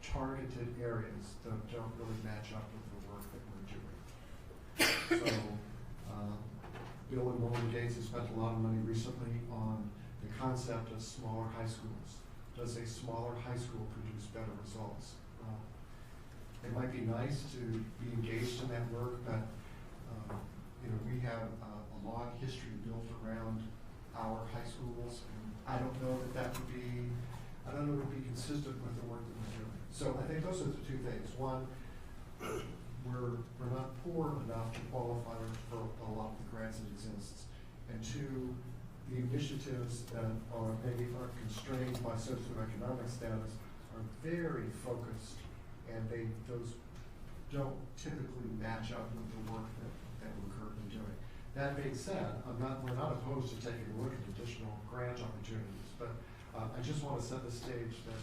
targeted areas that don't really match up with the work that we're doing. So, Bill and Melinda Gates have spent a lot of money recently on the concept of smaller high schools. Does a smaller high school produce better results? It might be nice to be engaged in that work, but we have a long history built around our high schools, and I don't know that would be consistent with the work that we're doing. So I think those are the two things. One, we're not poor enough to qualify for a lot of the grants that exist. And two, the initiatives that are constrained by socioeconomic status are very focused, and those don't typically match up with the work that we're currently doing. That being said, we're not opposed to taking a look at additional grant opportunities, but I just want to set the stage that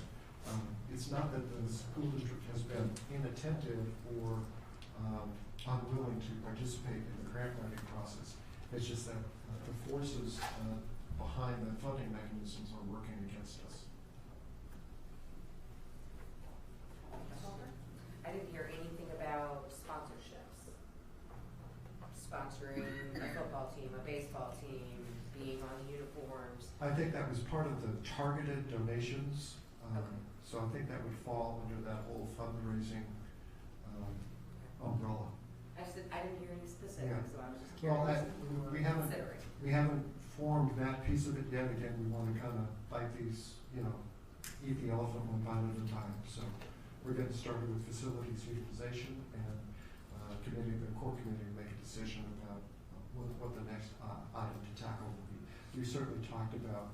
it's not that the school district has been inattentive or unwilling to participate in the grant writing process. It's just that the forces behind the funding mechanisms are working against us. I didn't hear anything about sponsorships. Sponsoring a football team, a baseball team, being on the uniforms. I think that was part of the targeted donations. So I think that would fall under that whole fundraising umbrella. I didn't hear any specifics, so I was just Well, curious. we haven't formed that piece of it yet. Again, we want to kind of bite these, eat the elephant one bite at a time. So we're getting started with facilities utilization, and the core committee will make a decision about what the next item to tackle will be. We certainly talked about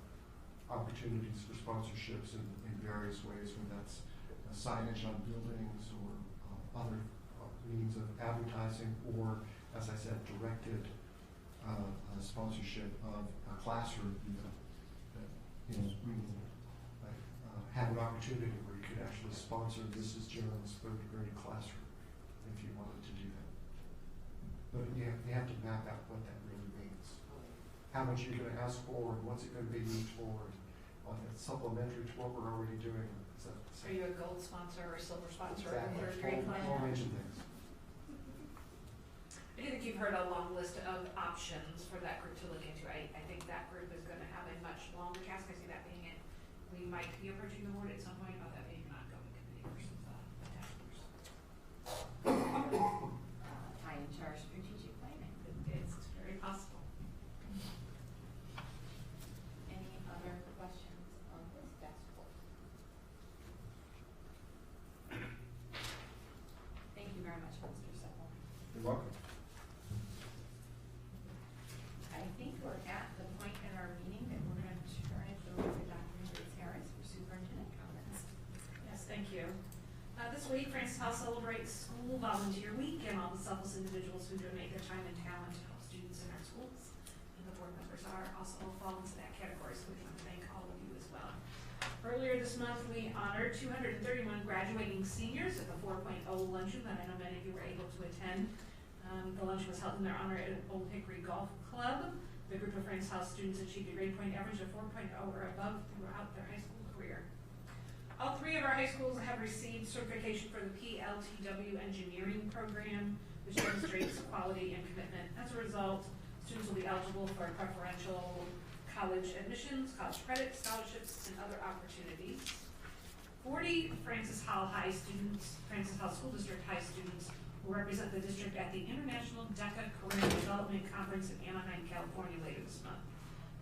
opportunities for sponsorships in various ways, whether that's signage on buildings or other means of advertising, or, as I said, directed sponsorship of a classroom even. That we will have an opportunity where you could actually sponsor Mrs. Jones' third grade classroom if you wanted to do that. But you have to map out what that really means. How much you're going to ask for, and what's it going to be used for, and it's supplementary to what we're already doing. Are you a gold sponsor or a silver sponsor? Exactly. Or a green plan? Whole range of things. I do think you've heard a long list of options for that group to look into. I think that group is going to have a much longer task. I see that being it. We might be approaching the board at some point about that being an ongoing committee versus a task force. Tie into our strategic planning. It's very possible. Any other questions on this task force? Thank you very much, Mr. Sepple. You're welcome. I think we're at the point in our meeting that we're going to turn it over to Dr. Grace Harris for superintendent comments. Yes, thank you. This week, Francis Howell celebrates School Volunteer Week and all the selfless individuals who donate their time and talent to help students in our schools. And the board members also fall into that category, so we want to thank all of you as well. Earlier this month, we honored 231 graduating seniors at the 4.0 luncheon that I know many of you were able to attend. The luncheon was held in their honor at Old Hickory Golf Club. The group of Francis Howell students achieved a grade point average of 4.0 or above throughout their high school career. All three of our high schools have received certification for the PLTW engineering program, which demonstrates quality and commitment. As a result, students will be eligible for preferential college admissions, college credit, scholarships, and other opportunities. 40 Francis Howell School District high students will represent the district at the International DECA Career Development Conference in Anaheim, California later this month.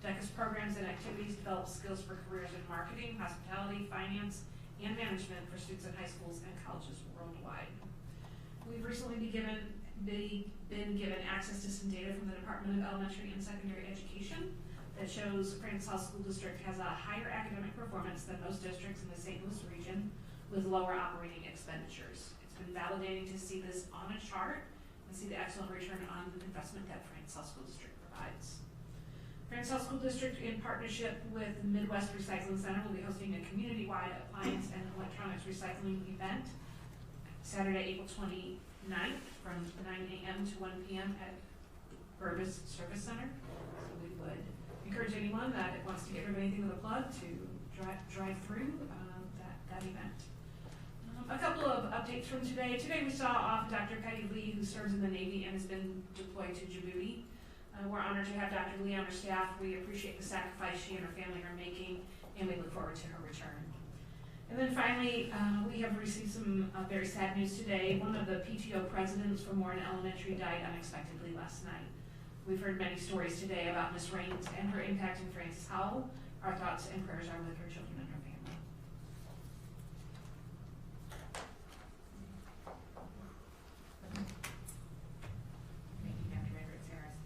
DECA's programs and activities develop skills for careers in marketing, hospitality, finance, and management for students in high schools and colleges worldwide. We've recently been given access to some data from the Department of Elementary and Secondary Education. that shows Francis Howell School District has a higher academic performance than most districts in the St. Louis region with lower operating expenditures. It's been validating to see this on a chart and see the excellent return on investment that Francis Howell School District provides. Francis Howell School District, in partnership with the Midwest Recycling Center, will be hosting a community-wide appliance and electronics recycling event Saturday, April 29th from 9 a.m. to 1 p.m. at Burbis Service Center. So we would encourage anyone that wants to give anything with a plug to drive through that event. A couple of updates from today. Today we saw off Dr. Patty Lee, who serves in the Navy and has been deployed to Djibouti. We're honored to have Dr. Lee on our staff. We appreciate the sacrifice she and her family are making, and we look forward to her return. And then finally, we have received some very sad news today. One of the PTO presidents from Warren Elementary died unexpectedly last night. We've heard many stories today about Miss Raines and her impact in Francis Howell. Our thoughts and prayers are with her children and her family. Thank you, Dr. Hendricks-Harris.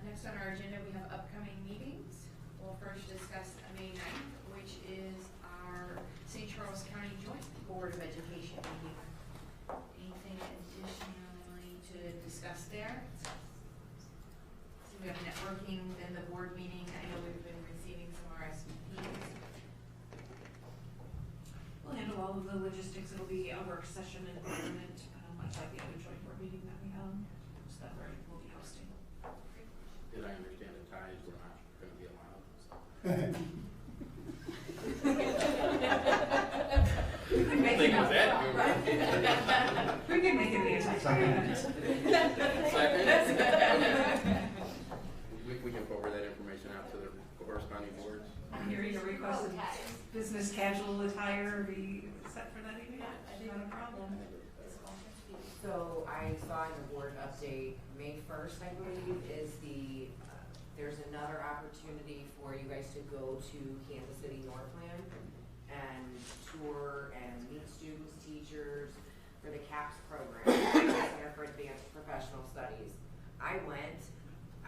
Next on our agenda, we have upcoming meetings. We'll first discuss May 9th, which is our St. Charles County Joint Board of Education meeting. Anything additionally to discuss there? So we have networking, then the board meeting. I know we've been receiving some RSVPs. We'll handle all of the logistics. It'll be a work session environment, much like the other joint board meeting that we held, so that we'll be hosting. Did I understand the ties were not going to be allowed? We can make it Was that good? We can make it the entire Second. We can forward that information out to the corresponding boards. I'm hearing a request of business casual attire be set for that evening. Not a problem. So I saw in the board update, May 1st, I believe, is there's another opportunity for you guys to go to Kansas City Northland and tour and meet students, teachers for the CAPS program, Center for Advanced Professional Studies. I went,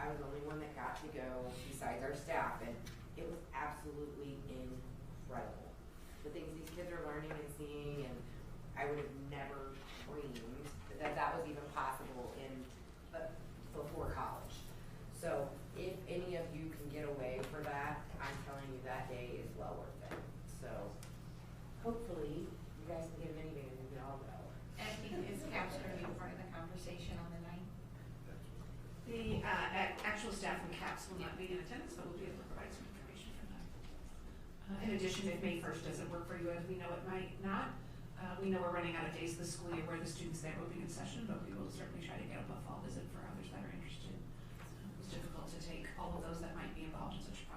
I was the only one that got to go besides our staff, and it was absolutely incredible. The things these kids are learning and seeing, and I would have never dreamed that was even possible before college. So if any of you can get away for that, I'm telling you that day is well worth it. So hopefully you guys can get a minivan and we can all go. And is CAPS going to be part of the conversation on the 9th? The actual staff from CAPS will not be in attendance, but we'll be able to provide some information from them. In addition, if May 1st doesn't work for you, as we know it might not, we know we're running out of days this school year where the students there will be in session, but we will certainly try to get up a fall visit for others that are interested. It was difficult to take all of those that might be involved in such a